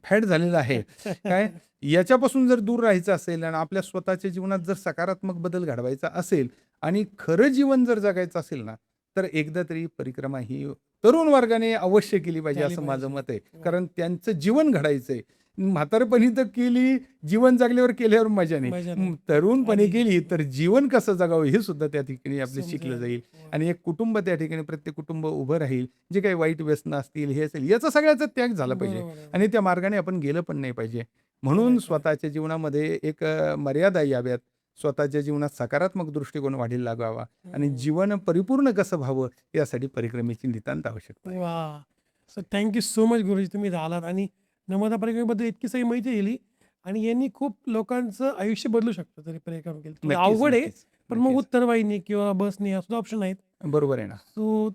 फॅड झालेलं आहे काय, याच्यापासून जर दूर राहायचं असेल आणि आपल्या स्वतःच्या जीवनात जर सकारात्मक बदल घडवायचा असेल आणि खरं जीवन जर जगायचं असेल ना, तर एकदा तरी परिक्रमा ही तरुण वर्गाने अवश्य केली पाहिजे असं माझं मत आहे. कारण त्यांचं जीवन घडायचंय. म्हातारपणी तर केली, जीवन जगल्यावर केल्यावर मजा नाही. तरुणपणे केली तर जीवन कसं जगावं हे सुद्धा त्या ठिकाणी आपलं शिकलं जाईल. आणि एक कुटुंब त्या ठिकाणी, प्रत्येक कुटुंब उभं राहील. जे काही वाईट व्यसनं असतील, हे असेल, याचा सगळ्याचा त्याग झाला पाहिजे आणि त्या मार्गाने आपण गेलं पण नाही पाहिजे. म्हणून स्वतःच्या जीवनामध्ये एक मर्यादा याव्यात. स्वतःच्या जीवनात सकारात्मक दृष्टिकोन वाढीला लागावा आणि जीवन परिपूर्ण कसं व्हावं यासाठी परिक्रमेची नितांत आवश्यकता आहे. वा. सो थँक्यू सो मच गुरुजी, तुम्ही आलात आणि नर्मदा परिक्रमेबद्दल इतकी सगळी माहिती दिली आणि यांनी खूप लोकांचं आयुष्य बदलू शकतं जरी परिक्रमा केली. थोडी नक्कीच, अवघड आहे, नक्कीच, पण मग नक्कीच. उत्तरवाहिनी किंवा बसने असं ऑप्शन आहेत. बरोबर आहे ना. So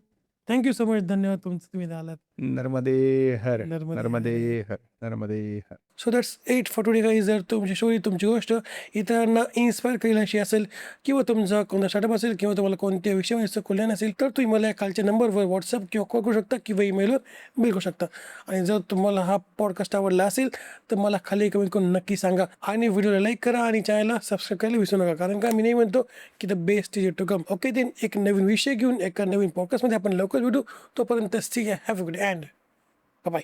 thank you so much. धन्यवाद तुमचं, तुम्ही आलात. नर्मदे हर, नर्मदे नर्मदे हर, नर्मदे हर. So that's it for today guys. जर तुमची स्टोरी, तुमची गोष्ट इतरांना इन्स्पायर करेल अशी असेल किंवा तुमचा कोणता स्टार्टअप असेल किंवा तुम्हाला कोणत्या विषयामध्ये कल्याण असेल, तर तुम्ही मला खालच्या नंबरवर व्हॉट्सअप किंवा कॉल करू शकता किंवा ईमेलवर मेल करू शकता. आणि जर तुम्हाला हा पॉडकास्ट आवडला असेल तर मला खाली कमेंट करून नक्की सांगा आणि व्हिडिओला लाईक करा आणि चॅनलला सबस्क्राईब करायला विसरू नका. कारण का मी नाही म्हणतो की the best is to come. Okay, then एक नवीन विषय घेऊन एका नवीन पॉडकास्टमध्ये आपण लवकर भेटू. तोपर्यंत see have a good and bye.